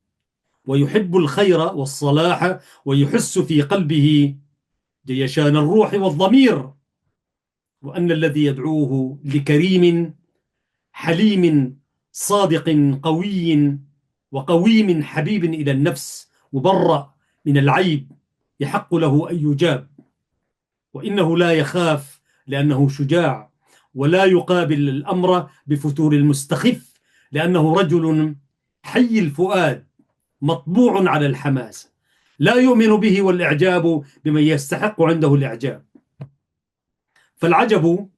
S1: ويحب الخير والصلاح، ويحس في قلبه جيشان الروح والضمير، وأن الذي يدعوه لكريم حليم صادق قوي وقويم حبيب إلى النفس مبرأ من العيب يحق له أن يجاب، وإنه لا يخاف لأنه شجاع، ولا يقابل الأمر بفتور المستخف لأنه رجل حي الفؤاد مطبوع على الحماس، لا يؤمن به والإعجاب بمن يستحق عنده الإعجاب. فالعجب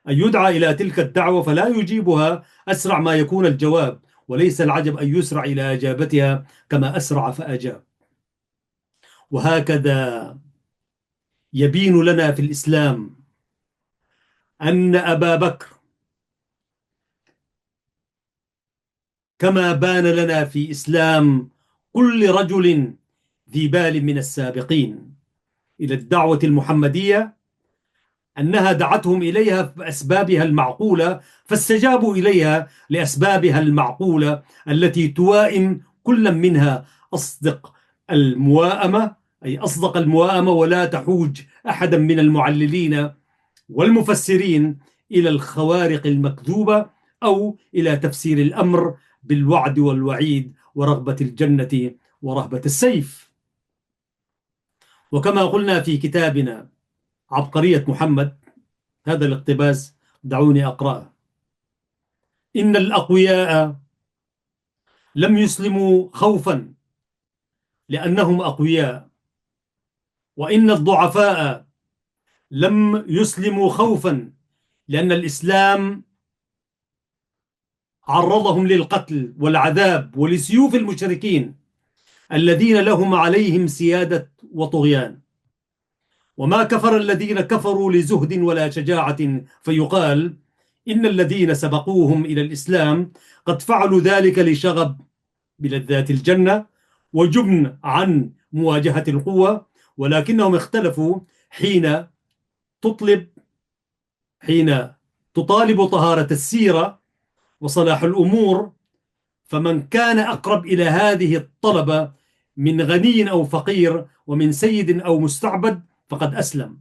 S1: أن يدعى إلى تلك الدعوة فلا يجيبها أسرع ما يكون الجواب، وليس العجب أن يسرع إلى إجابتها كما أسرع فأجاب. وهكذا يبين لنا في الإسلام أن أبا بكر كما بان لنا في إسلام كل رجل ذي بال من السابقين إلى الدعوة المحمدية أنها دعتهم إليها بأسبابها المعقولة، فاستجابوا إليها لأسبابها المعقولة التي توائم كل منها أصدق الموائمة، أي أصدق الموائمة، ولا تحوج أحدا من المعللين والمفسرين إلى الخوارق المكذوبة أو إلى تفسير الأمر بالوعد والوعيد ورغبة الجنة ورهبة السيف. وكما قلنا في كتابنا عبقرية محمد، هذا الاقتباس دعوني أقرأه: إن الأقوياء لم يسلموا خوفا لأنهم أقوياء، وإن الضعفاء لم يسلموا خوفا لأن الإسلام عرضهم للقتل والعذاب ولسيوف المشركين الذين لهم عليهم سيادة وطغيان. وما كفر الذين كفروا لزهد ولا شجاعة، فيقال إن الذين سبقوهم إلى الإسلام قد فعلوا ذلك لشغب بلذات الجنة وجبن عن مواجهة القوة، ولكنهم اختلفوا حين تطالب طهارة السيرة وصلاح الأمور، فمن كان أقرب إلى هذه الطلبة من غني أو فقير ومن سيد أو مستعبد فقد أسلم،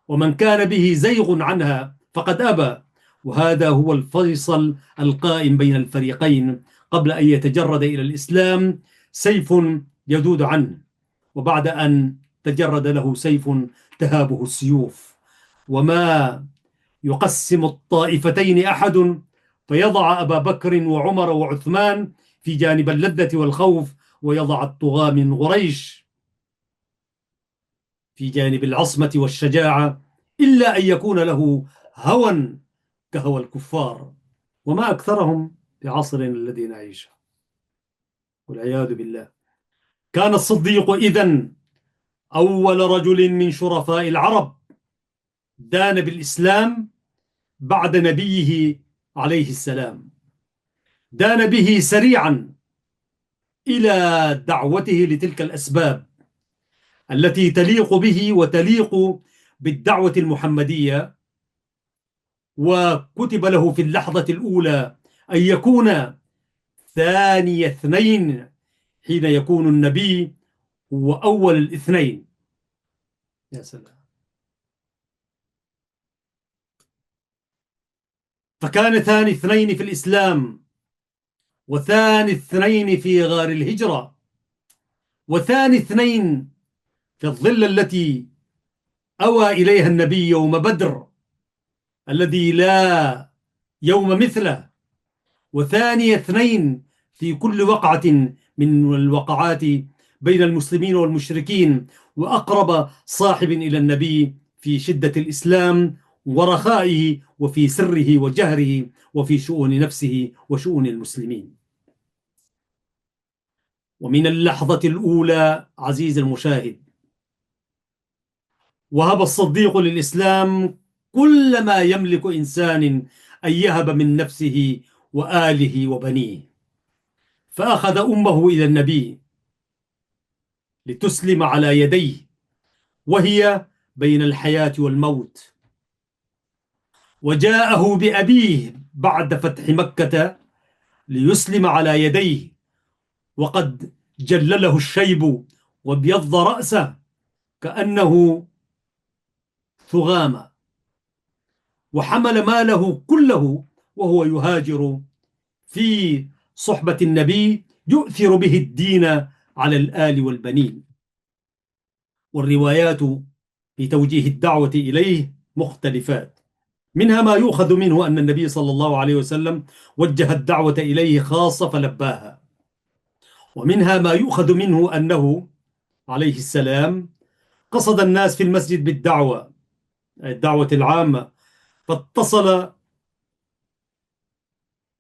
S1: ومن كان به زيغ عنها فقد أبى. وهذا هو الفيصل القائم بين الفريقين قبل أن يتجرد إلى الإسلام سيف يذود عنه، وبعد أن تجرد له سيف تهابه السيوف. وما يقسم الطائفتين أحد فيضع أبا بكر وعمر وعثمان في جانب اللذة والخوف، ويضع الطغاة من قريش في جانب العصمة والشجاعة، إلا أن يكون له هوى كهوى الكفار، وما أكثرهم في عصرنا الذي نعيشه والعياذ بالله. كان الصديق إذن أول رجل من شرفاء العرب دان بالإسلام بعد نبيه عليه السلام، دان به سريعا إلى دعوته لتلك الأسباب التي تليق به وتليق بالدعوة المحمدية. وكتب له في اللحظة الأولى أن يكون ثاني اثنين حين يكون النبي هو أول الاثنين. يا سلام! فكان ثاني اثنين في الإسلام، وثاني اثنين في غار الهجرة، وثاني اثنين في الظل التي أوى إليها النبي يوم بدر الذي لا يوم مثله، وثاني اثنين في كل وقعة من الوقعات بين المسلمين والمشركين، وأقرب صاحب إلى النبي في شدة الإسلام ورخائه وفي سره وجهره وفي شؤون نفسه وشؤون المسلمين. ومن اللحظة الأولى عزيز المشاهد وهب الصديق للإسلام كل ما يملك إنسان أن يهب من نفسه وآله وبنيه، فأخذ أمه إلى النبي لتسلم على يديه وهي بين الحياة والموت، وجاءه بأبيه بعد فتح مكة ليسلم على يديه، وقد جلله الشيب وابيض رأسه كأنه ثغامة، وحمل ماله كله وهو يهاجر في صحبة النبي يؤثر به الدين على الآل والبنين. والروايات في توجيه الدعوة إليه مختلفات، منها ما يؤخذ منه أن النبي صلى الله عليه وسلم وجه الدعوة إليه خاصة فلباها، ومنها ما يؤخذ منه أنه عليه السلام قصد الناس في المسجد بالدعوة، الدعوة العامة، فاتصل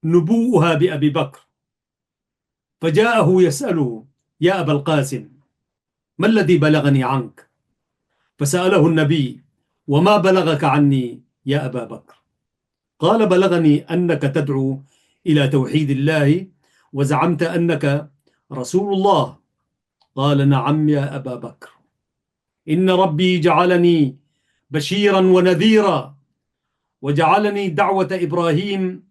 S1: نبوءها بأبي بكر، فجاءه يسأله: يا أبا القاسم، ما الذي بلغني عنك؟ فسأله النبي: وما بلغك عني يا أبا بكر؟ قال: بلغني أنك تدعو إلى توحيد الله وزعمت أنك رسول الله. قال: نعم يا أبا بكر، إن ربي جعلني بشيرا ونذيرا، وجعلني دعوة إبراهيم،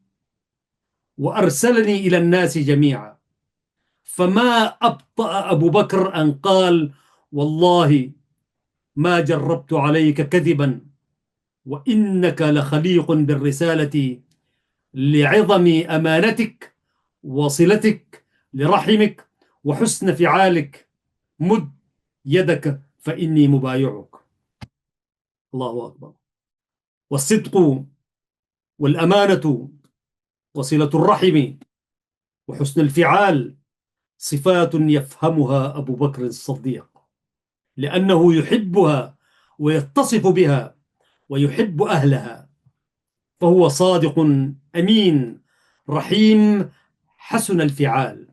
S1: وأرسلني إلى الناس جميعا. فما أبطأ أبو بكر أن قال: والله ما جربت عليك كذبا، وإنك لخليق بالرسالة لعظم أمانتك وصلتك لرحمك وحسن فعالك. مد يدك فإني مبايعك. الله أكبر. والصدق والأمانة وصلة الرحم وحسن الفعال صفات يفهمها أبو بكر الصديق، لأنه يحبها ويتصف بها ويحب أهلها، فهو صادق أمين رحيم حسن الفعال.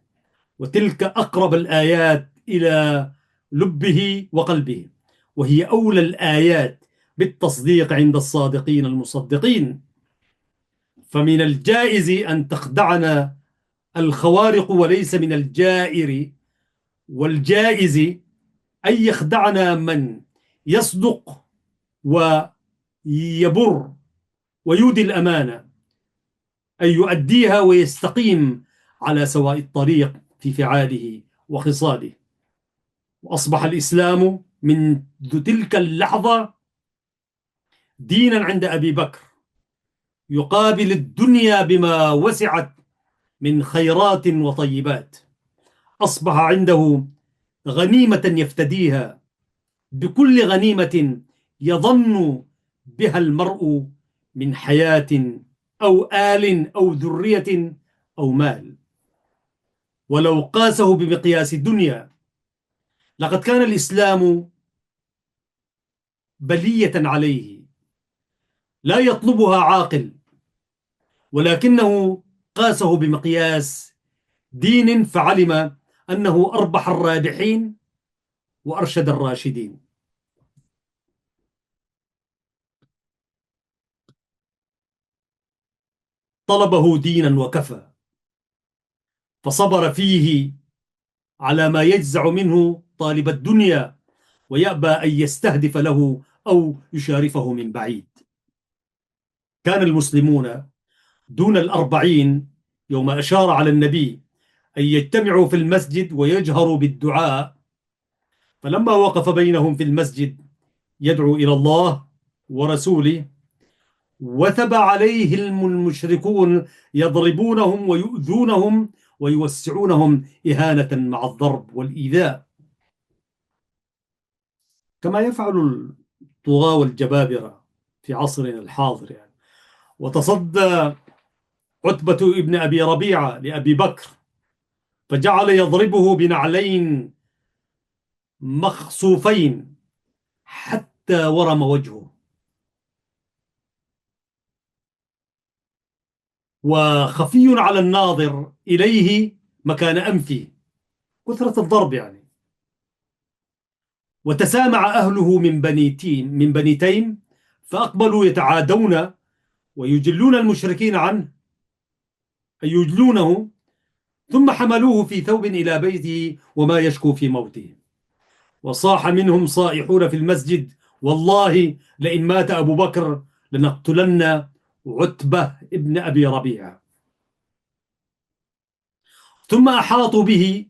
S1: وتلك أقرب الآيات إلى لبه وقلبه، وهي أولى الآيات بالتصديق عند الصادقين المصدقين. فمن الجائز أن تخدعنا الخوارق وليس من الجائر، والجائز أن يخدعنا من يصدق ويبر ويودي الأمانة، أن يؤديها ويستقيم على سواء الطريق في فعاله وخصاله. وأصبح الإسلام منذ تلك اللحظة دينا عند أبي بكر، يقابل الدنيا بما وسعت من خيرات وطيبات. أصبح عنده غنيمة يفتديها بكل غنيمة يظن بها المرء من حياة أو آل أو ذرية أو مال. ولو قاسه بمقياس الدنيا لقد كان الإسلام بلية عليه لا يطلبها عاقل، ولكنه قاسه بمقياس دين، فعلم أنه أربح الرابحين وأرشد الراشدين. طلبه دينا وكفى، فصبر فيه على ما يجزع منه طالب الدنيا ويأبى أن يستهدف له أو يشارفه من بعيد. كان المسلمون دون الأربعين يوم أشار على النبي أن يجتمعوا في المسجد ويجهروا بالدعاء، فلما وقف بينهم في المسجد يدعو إلى الله ورسوله، وثب عليه المشركون يضربونهم ويؤذونهم ويوسعونهم إهانة مع الضرب والإيذاء، كما يفعل الطغاة والجبابرة في عصرنا الحاضر يعني. وتصدى عتبة ابن أبي ربيعة لأبي بكر فجعل يضربه بنعلين مخصوفين حتى ورم وجهه، وخفي على الناظر إليه مكان أنفه، كثرة الضرب يعني. وتسامع أهله من بني تيم فأقبلوا يتعادون ويجلون المشركين عنه، أي يجلونه، ثم حملوه في ثوب إلى بيته وما يشكو في موته. وصاح منهم صائحون في المسجد: والله لئن مات أبو بكر لنقتلن عتبة ابن أبي ربيعة. ثم أحاطوا به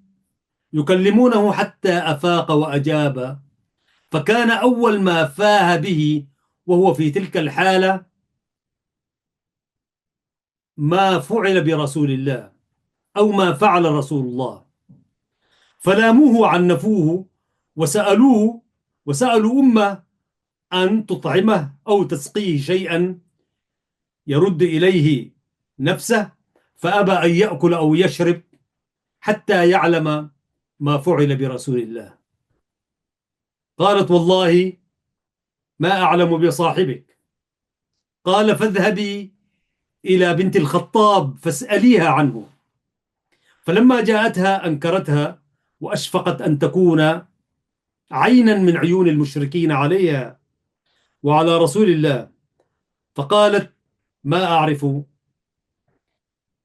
S1: يكلمونه حتى أفاق وأجاب. فكان أول ما فاه به وهو في تلك الحالة ما فعل برسول الله أو ما فعل رسول الله، فلاموه وعنفوه وسألوا أمه أن تطعمه أو تسقيه شيئا يرد إليه نفسه، فأبى أن يأكل أو يشرب حتى يعلم ما فعل برسول الله. قالت: والله ما أعلم بصاحبك. قال: فاذهبي إلى بنت الخطاب فاسأليها عنه. فلما جاءتها أنكرتها وأشفقت أن تكون عينا من عيون المشركين عليها وعلى رسول الله، فقالت: ما أعرف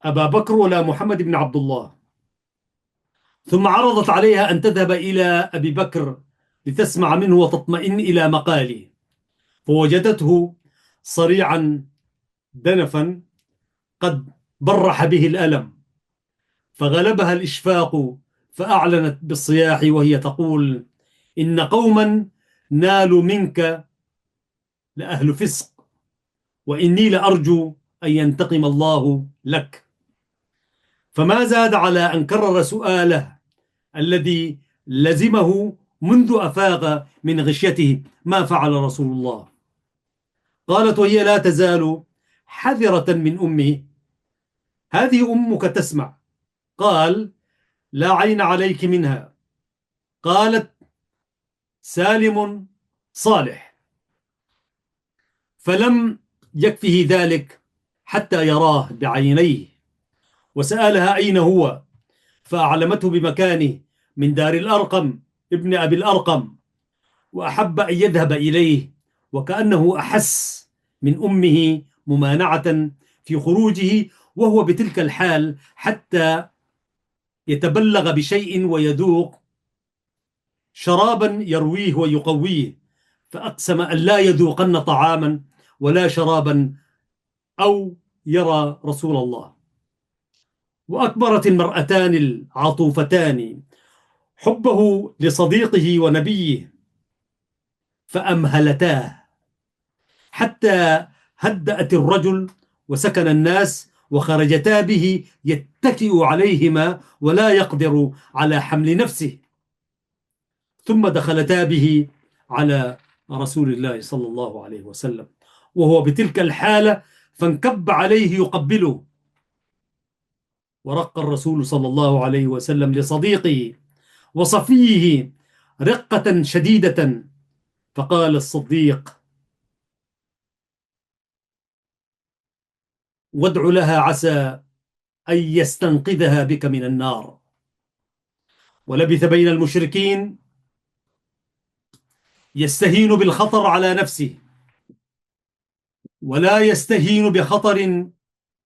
S1: أبا بكر ولا محمد بن عبد الله. ثم عرضت عليها أن تذهب إلى أبي بكر لتسمع منه وتطمئن إلى مقاله، فوجدته صريعا دنفا قد برح به الألم، فغلبها الإشفاق فأعلنت بالصياح وهي تقول: إن قوما نالوا منك لأهل فسق، وإني لأرجو أن ينتقم الله لك. فما زاد على أن كرر سؤاله الذي لزمه منذ أفاق من غشيته: ما فعل رسول الله؟ قالت وهي لا تزال حذرة من أمه: هذه أمك تسمع. قال: لا عين عليك منها. قالت: سالم صالح. فلم يكفه ذلك حتى يراه بعينيه، وسألها أين هو، فأعلمته بمكانه من دار الأرقم ابن أبي الأرقم، وأحب أن يذهب إليه، وكأنه أحس من أمه ممانعة في خروجه وهو بتلك الحال حتى يتبلغ بشيء ويذوق شرابا يرويه ويقويه، فأقسم أن لا يذوقن طعاما ولا شرابا أو يرى رسول الله. وأكبرت المرأتان العطوفتان حبه لصديقه ونبيه فأمهلتاه حتى هدأت الرجل وسكن الناس، وخرجتا به يتكئ عليهما ولا يقدر على حمل نفسه، ثم دخلتا به على رسول الله صلى الله عليه وسلم وهو بتلك الحالة، فانكب عليه يقبله. ورق الرسول صلى الله عليه وسلم لصديقه وصفيه رقة شديدة، فقال الصديق: وادع لها عسى أن يستنقذها بك من النار. ولبث بين المشركين يستهين بالخطر على نفسه، ولا يستهين بخطر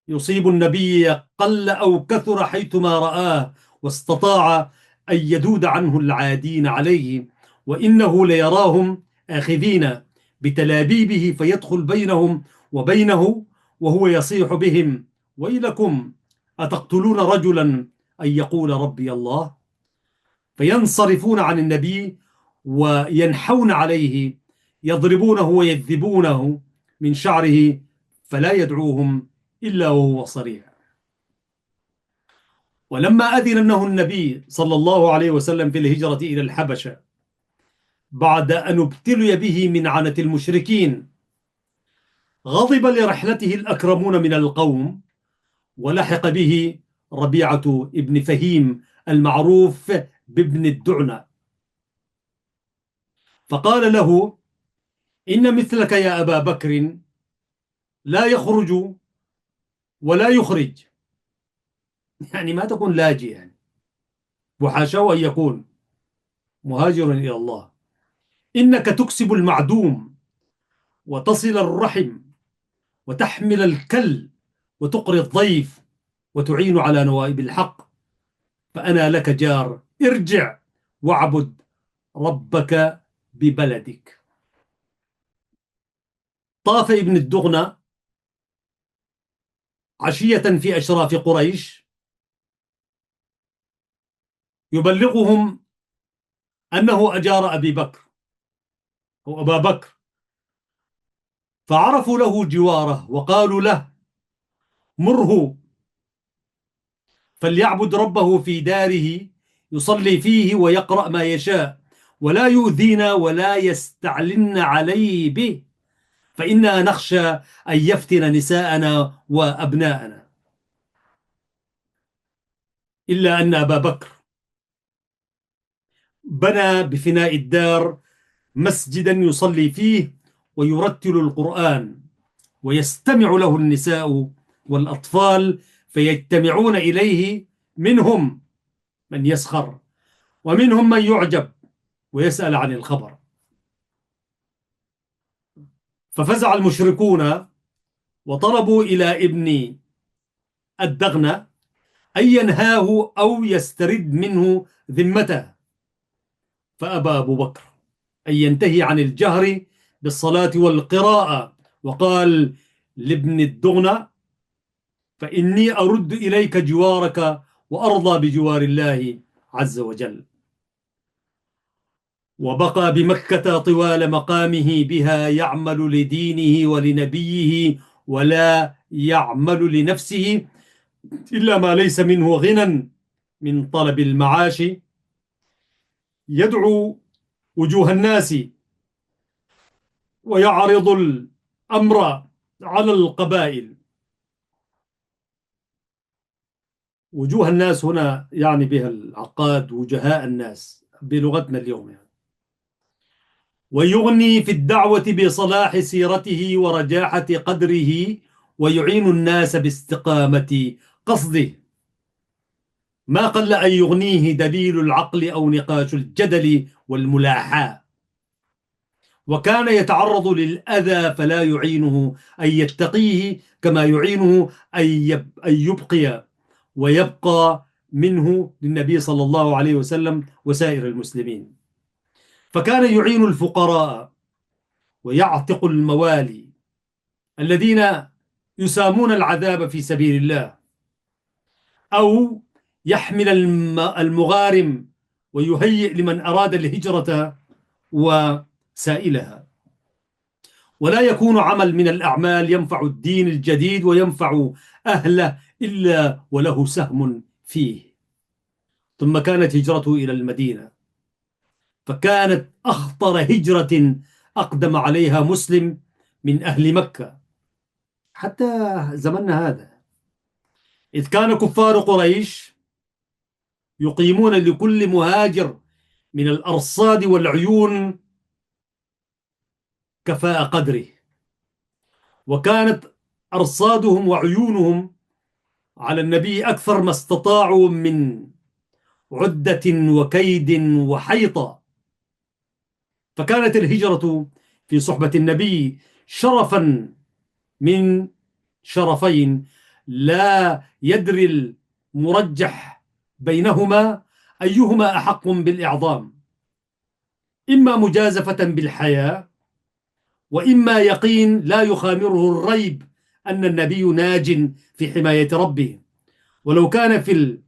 S1: يصيب النبي قل أو كثر حيثما رآه، واستطاع أن يدود عنه العادين عليه، وإنه ليراهم آخذين بتلابيبه فيدخل بينهم وبينه وهو يصيح بهم: ويلكم أتقتلون رجلا أن يقول ربي الله؟ فينصرفون عن النبي وينحون عليه يضربونه ويذبونه من شعره، فلا يدعوهم إلا وهو صريع. ولما أذن له النبي صلى الله عليه وسلم في الهجرة إلى الحبشة بعد أن ابتلي به من عنة المشركين، غضب لرحلته الأكرمون من القوم، ولحق به ربيعة ابن فهيم المعروف بابن الدعنة، فقال له: إن مثلك يا أبا بكر لا يخرج ولا يخرج، يعني ما تكون لاجئ يعني، وحاشاه أن يكون مهاجرا إلى الله. إنك تكسب المعدوم وتصل الرحم وتحمل الكل وتقري الضيف وتعين على نوائب الحق، فأنا لك جار، ارجع واعبد ربك ببلدك. طاف ابن الدغنة عشية في أشراف قريش يبلغهم أنه أجار أبي بكر أو أبا بكر، فعرفوا له جواره وقالوا له: مره فليعبد ربه في داره، يصلي فيه ويقرأ ما يشاء، ولا يؤذينا ولا يستعلن عليه به، فإنا نخشى أن يفتن نساءنا وأبناءنا. إلا أن أبا بكر بنى بفناء الدار مسجدا يصلي فيه ويرتل القرآن، ويستمع له النساء والأطفال، فيجتمعون إليه، منهم من يسخر ومنهم من يعجب ويسأل عن الخبر. ففزع المشركون وطلبوا إلى ابن الدغنة أن ينهاه أو يسترد منه ذمته، فأبى أبو بكر أن ينتهي عن الجهر بالصلاة والقراءة، وقال لابن الدغنة: فإني أرد إليك جوارك وأرضى بجوار الله عز وجل. وبقى بمكة طوال مقامه بها يعمل لدينه ولنبيه، ولا يعمل لنفسه إلا ما ليس منه غنى من طلب المعاش، يدعو وجوه الناس ويعرض الأمر على القبائل. وجوه الناس هنا يعني بها العقاد، وجهاء الناس بلغتنا اليوم يعني. ويغني في الدعوة بصلاح سيرته ورجاحة قدره، ويعين الناس باستقامة قصده. ما قل أن يغنيه دليل العقل أو نقاش الجدل والملاحاة، وكان يتعرض للأذى فلا يعينه أن يتقيه، كما يعينه أن يبقي ويبقى منه للنبي صلى الله عليه وسلم وسائر المسلمين. فكان يعين الفقراء ويعتق الموالي الذين يسامون العذاب في سبيل الله، أو يحمل المغارم ويهيئ لمن أراد الهجرة وسائلها. ولا يكون عمل من الأعمال ينفع الدين الجديد وينفع أهله إلا وله سهم فيه. ثم كانت هجرته إلى المدينة، فكانت أخطر هجرة أقدم عليها مسلم من أهل مكة حتى زمننا هذا، إذ كان كفار قريش يقيمون لكل مهاجر من الأرصاد والعيون كفاء قدره، وكانت أرصادهم وعيونهم على النبي أكثر ما استطاعوا من عدة وكيد وحيطة. فكانت الهجرة في صحبة النبي شرفا من شرفين لا يدري المرجح بينهما أيهما أحق بالإعظام، إما مجازفة بالحياة، وإما يقين لا يخامره الريب أن النبي ناج في حماية ربه. ولو كان في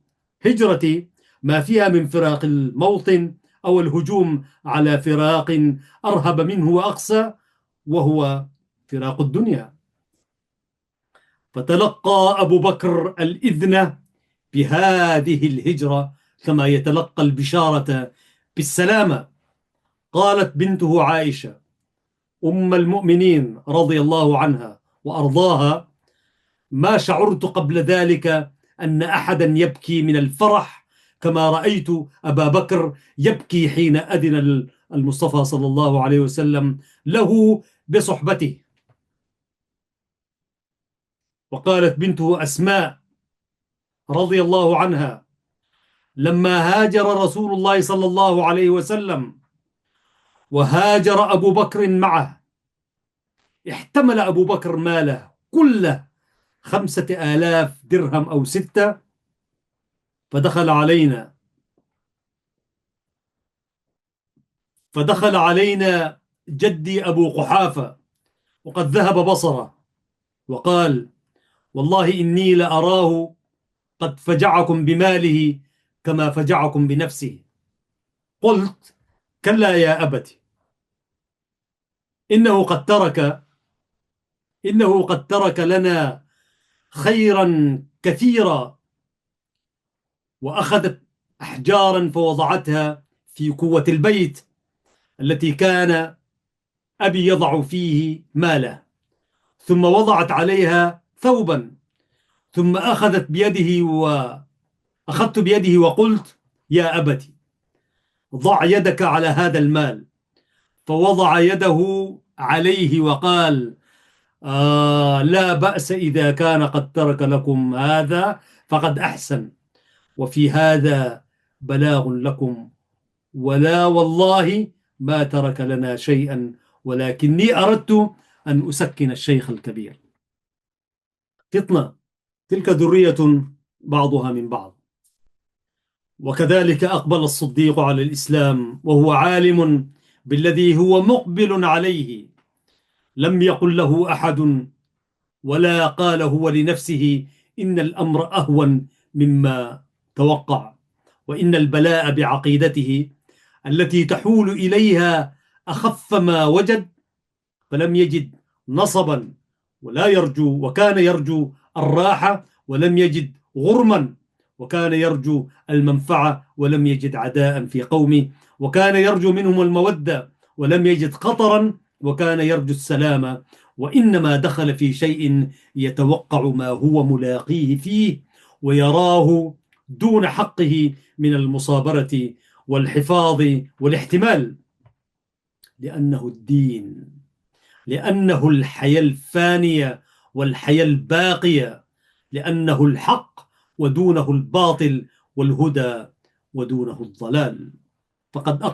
S1: الهجرة ما فيها من فراق الموطن أو الهجوم على فراق أرهب منه وأقسى، وهو فراق الدنيا. فتلقى أبو بكر الإذن بهذه الهجرة كما يتلقى البشارة بالسلامة. قالت بنته عائشة أم المؤمنين رضي الله عنها وأرضاها: ما شعرت قبل ذلك أن أحدا يبكي من الفرح كما رأيت أبا بكر يبكي حين أذن المصطفى صلى الله عليه وسلم له بصحبته. وقالت بنته أسماء رضي الله عنها: لما هاجر رسول الله صلى الله عليه وسلم وهاجر أبو بكر معه، احتمل أبو بكر ماله كله 5000 درهم أو 6، فدخل علينا جدي أبو قحافة وقد ذهب بصره، وقال: والله إني لأراه قد فجعكم بماله كما فجعكم بنفسه. قلت: كلا يا أبت، إنه قد ترك إنه قد ترك لنا خيرا كثيرا. وأخذت أحجارا فوضعتها في قوة البيت التي كان أبي يضع فيه ماله، ثم وضعت عليها ثوبا، ثم أخذت بيده وقلت: يا أبت، ضع يدك على هذا المال. فوضع يده عليه وقال: لا بأس، إذا كان قد ترك لكم هذا فقد أحسن، وفي هذا بلاغ لكم، ولا والله ما ترك لنا شيئا، ولكني أردت أن أسكن الشيخ الكبير. فطنة، تلك ذرية بعضها من بعض. وكذلك أقبل الصديق على الإسلام وهو عالم بالذي هو مقبل عليه. لم يقل له أحد ولا قال هو لنفسه إن الأمر أهون مما توقع، وإن البلاء بعقيدته التي تحول إليها أخف ما وجد. فلم يجد نصبا وكان يرجو الراحة، ولم يجد غرما، وكان يرجو المنفعة، ولم يجد عداء في قومه، وكان يرجو منهم المودة، ولم يجد قطرا، وكان يرجو السلام. وإنما دخل في شيء يتوقع ما هو ملاقيه فيه، ويراه دون حقه من المصابرة والحفاظ والاحتمال، لأنه الدين، لأنه الحياة الفانية والحياة الباقية، لأنه الحق ودونه الباطل، والهدى ودونه الضلال. فما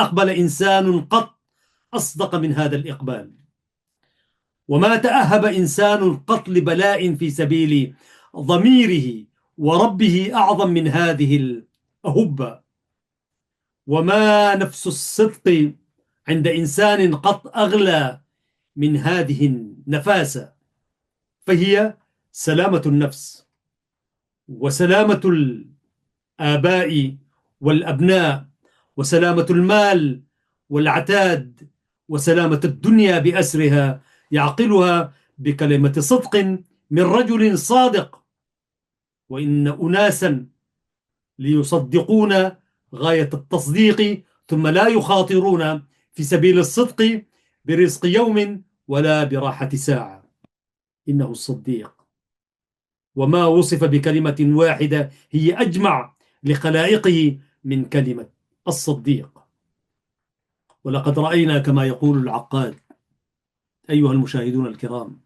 S1: أقبل إنسان قط أصدق من هذا الإقبال، وما تأهب إنسان قط لبلاء في سبيل ضميره وربه أعظم من هذه الأهبة. وما نفس الصدق عند إنسان قط أغلى من هذه النفاسة، فهي سلامة النفس، وسلامة الآباء والأبناء، وسلامة المال والعتاد، وسلامة الدنيا بأسرها، يعقلها بكلمة صدق من رجل صادق. وإن أناسا ليصدقون غاية التصديق، ثم لا يخاطرون في سبيل الصدق برزق يوم ولا براحة ساعة. إنه الصديق، وما وصف بكلمة واحدة هي أجمع لخلائقه من كلمة الصديق. ولقد رأينا كما يقول العقاد، أيها المشاهدون الكرام،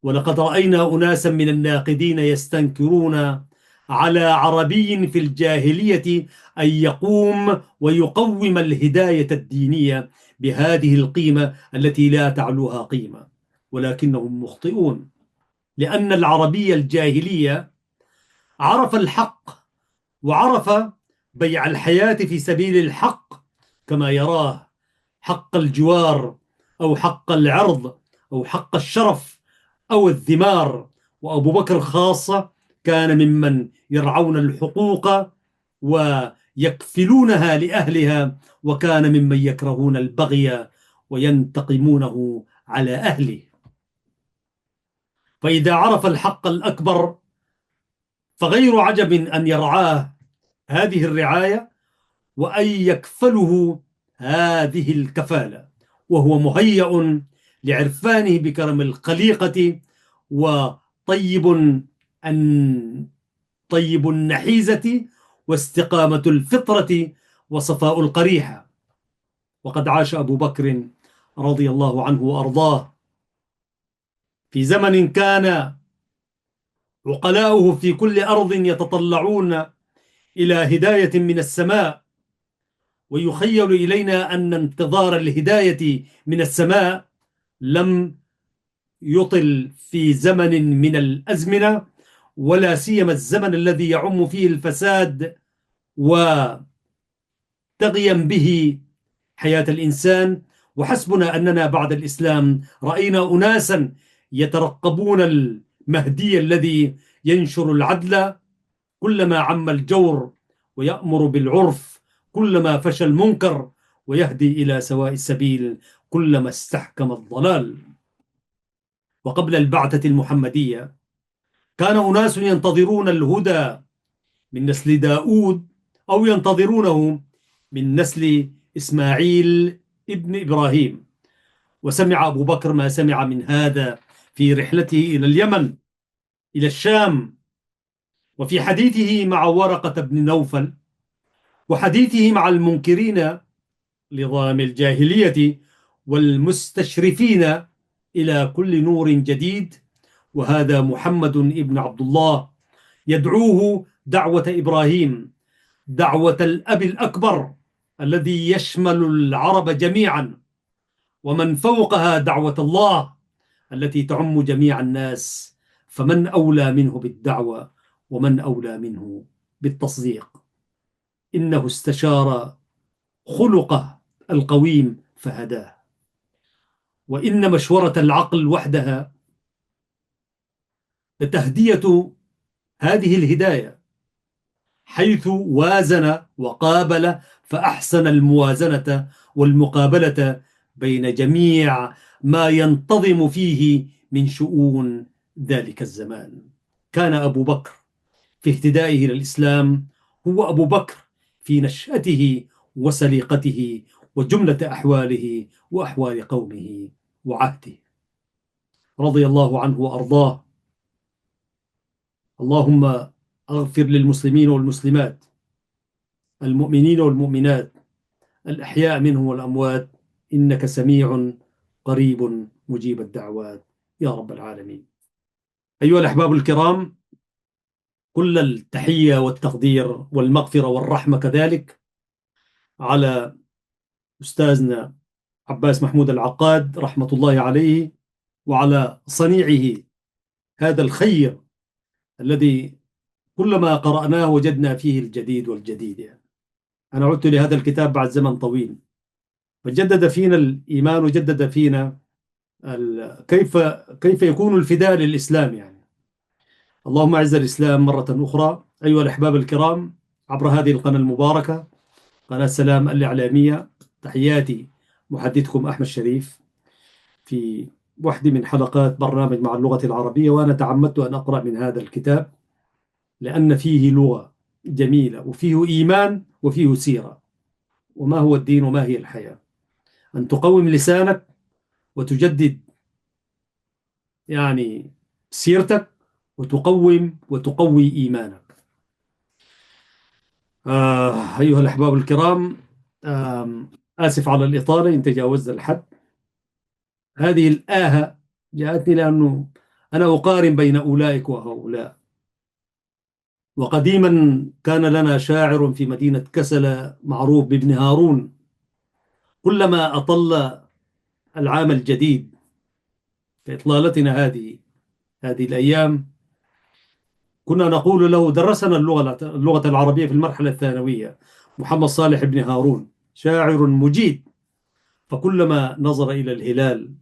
S1: ولقد رأينا أناسا من الناقدين يستنكرون على عربي في الجاهلية أن يقوم ويقوم الهداية الدينية بهذه القيمة التي لا تعلوها قيمة، ولكنهم مخطئون. لأن العربي الجاهلية عرف الحق، وعرف بيع الحياة في سبيل الحق كما يراه، حق الجوار أو حق العرض أو حق الشرف أو الذمار. وأبو بكر خاصة كان ممن يرعون الحقوق ويكفلونها لأهلها، وكان ممن يكرهون البغي وينتقمونه على أهله. فإذا عرف الحق الأكبر فغير عجب أن يرعاه هذه الرعاية، وأن يكفله هذه الكفالة، وهو مهيأ لعرفانه بكرم الخليقة، وطيب طيب النحيزة، واستقامة الفطرة، وصفاء القريحة. وقد عاش أبو بكر رضي الله عنه وأرضاه في زمن كان عقلاؤه في كل أرض يتطلعون إلى هداية من السماء، ويخيل إلينا أن انتظار الهداية من السماء لم يطل في زمن من الأزمنة، ولا سيما الزمن الذي يعم فيه الفساد وتغيا به حياة الإنسان. وحسبنا أننا بعد الإسلام رأينا أناسا يترقبون المهدي الذي ينشر العدل كلما عم الجور ويأمر بالعرف، كلما فشى المنكر ويهدي إلى سواء السبيل، كلما استحكم الضلال. وقبل البعثة المحمدية كان أناس ينتظرون الهدى من نسل داود، أو ينتظرونه من نسل إسماعيل ابن إبراهيم. وسمع أبو بكر ما سمع من هذا في رحلته إلى اليمن، إلى الشام، وفي حديثه مع ورقة بن نوفل، وحديثه مع المنكرين لظام الجاهلية والمستشرفين إلى كل نور جديد. وهذا محمد ابن عبد الله يدعوه دعوة إبراهيم، دعوة الأب الأكبر الذي يشمل العرب جميعا، ومن فوقها دعوة الله التي تعم جميع الناس. فمن أولى منه بالدعوة، ومن أولى منه بالتصديق؟ إنه استشار خلقه القويم فهداه. وإن مشورة العقل وحدها لتهدية هذه الهداية، حيث وازن وقابل فأحسن الموازنة والمقابلة بين جميع ما ينتظم فيه من شؤون ذلك الزمان. كان أبو بكر في اهتدائه إلى الإسلام هو أبو بكر في نشأته وسليقته وجملة أحواله وأحوال قومه وعهده، رضي الله عنه وأرضاه. اللهم اغفر للمسلمين والمسلمات، المؤمنين والمؤمنات، الأحياء منهم والأموات، إنك سميع قريب مجيب الدعوات يا رب العالمين. أيها الأحباب الكرام، كل التحية والتقدير والمغفرة والرحمة كذلك على أستاذنا عباس محمود العقاد رحمة الله عليه، وعلى صنيعه هذا الخير الذي كلما قرأناه وجدنا فيه الجديد والجديد. يعني أنا عدت لهذا الكتاب بعد زمن طويل، فجدد فينا الإيمان وجدد فينا كيف يكون الفداء للإسلام. يعني اللهم أعز الإسلام مرة أخرى. أيها الأحباب الكرام، عبر هذه القناة المباركة، قناة سلام الإعلامية، تحياتي محدثكم أحمد شريف في واحدة من حلقات برنامج مع اللغة العربية. وأنا تعمدت أن أقرأ من هذا الكتاب لأن فيه لغة جميلة، وفيه إيمان، وفيه سيرة. وما هو الدين وما هي الحياة؟ أن تقوم لسانك وتجدد يعني سيرتك، وتقوم وتقوي إيمانك. أيها الأحباب الكرام، آسف على الإطالة إن تجاوزت الحد. هذه الآهة جاءتني لأنه أنا أقارن بين أولئك وهؤلاء. وقديما كان لنا شاعر في مدينة كسل معروف بابن هارون، كلما أطل العام الجديد في إطلالتنا هذه الأيام، كنا نقول له درسنا اللغة العربية في المرحلة الثانوية محمد صالح بن هارون، شاعر مجيد. فكلما نظر إلى الهلال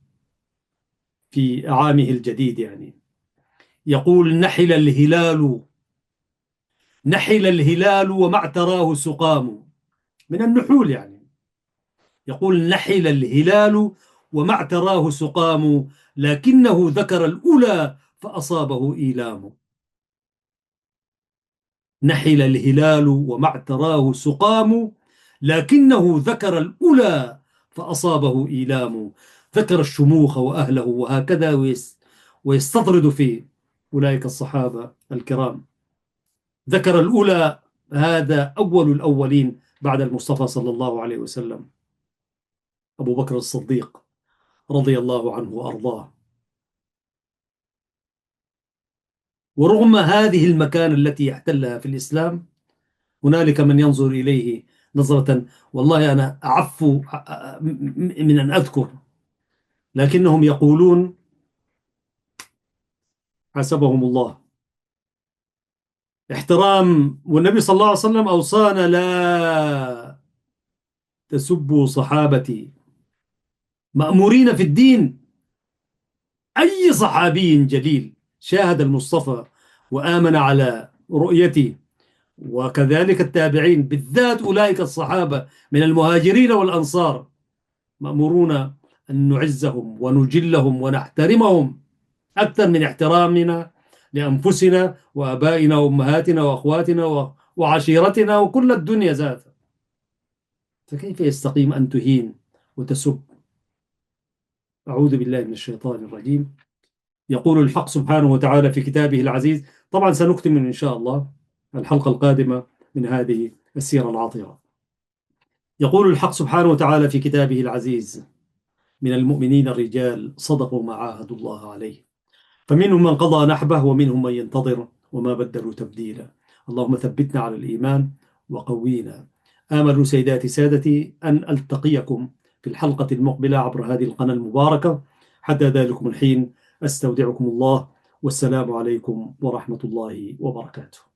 S1: في عامه الجديد يعني يقول: نحل الهلال، نحل الهلال وما اعتراه سقام. من النحول يعني. يقول: نحل الهلال وما اعتراه سقام، لكنه ذكر الأولى فأصابه إيلام. نحل الهلال وما اعتراه سقام، لكنه ذكر الأولى فأصابه إيلام. ذكر الشموخ وأهله وهكذا، ويستطرد في أولئك الصحابة الكرام. ذكر الأولى، هذا أول الأولين بعد المصطفى صلى الله عليه وسلم، أبو بكر الصديق رضي الله عنه وأرضاه. ورغم هذه المكانة التي يحتلها في الإسلام، هنالك من ينظر إليه نظرة، والله أنا أعفو من أن أذكر، لكنهم يقولون حسبهم الله احترام. والنبي صلى الله عليه وسلم أوصانا: لا تسبوا صحابتي. مأمورين في الدين. أي صحابي جليل شاهد المصطفى وآمن على رؤيته وكذلك التابعين، بالذات أولئك الصحابة من المهاجرين والأنصار، مأمورون أن نعزهم ونجلهم ونحترمهم أكثر من احترامنا لأنفسنا وآبائنا وأمهاتنا وأخواتنا وعشيرتنا وكل الدنيا ذاتها. فكيف يستقيم أن تهين وتسب؟ أعوذ بالله من الشيطان الرجيم. يقول الحق سبحانه وتعالى في كتابه العزيز، طبعا سنكتمل إن شاء الله الحلقة القادمة من هذه السيرة العطرة. يقول الحق سبحانه وتعالى في كتابه العزيز: من المؤمنين الرجال صدقوا ما عاهدوا الله عليه، فمنهم من قضى نحبه ومنهم من ينتظر وما بدلوا تبديلا. اللهم ثبتنا على الإيمان وقوينا. آمل سيداتي سادتي أن ألتقيكم في الحلقة المقبلة عبر هذه القناة المباركة. حتى ذلكم الحين أستودعكم الله، والسلام عليكم ورحمة الله وبركاته.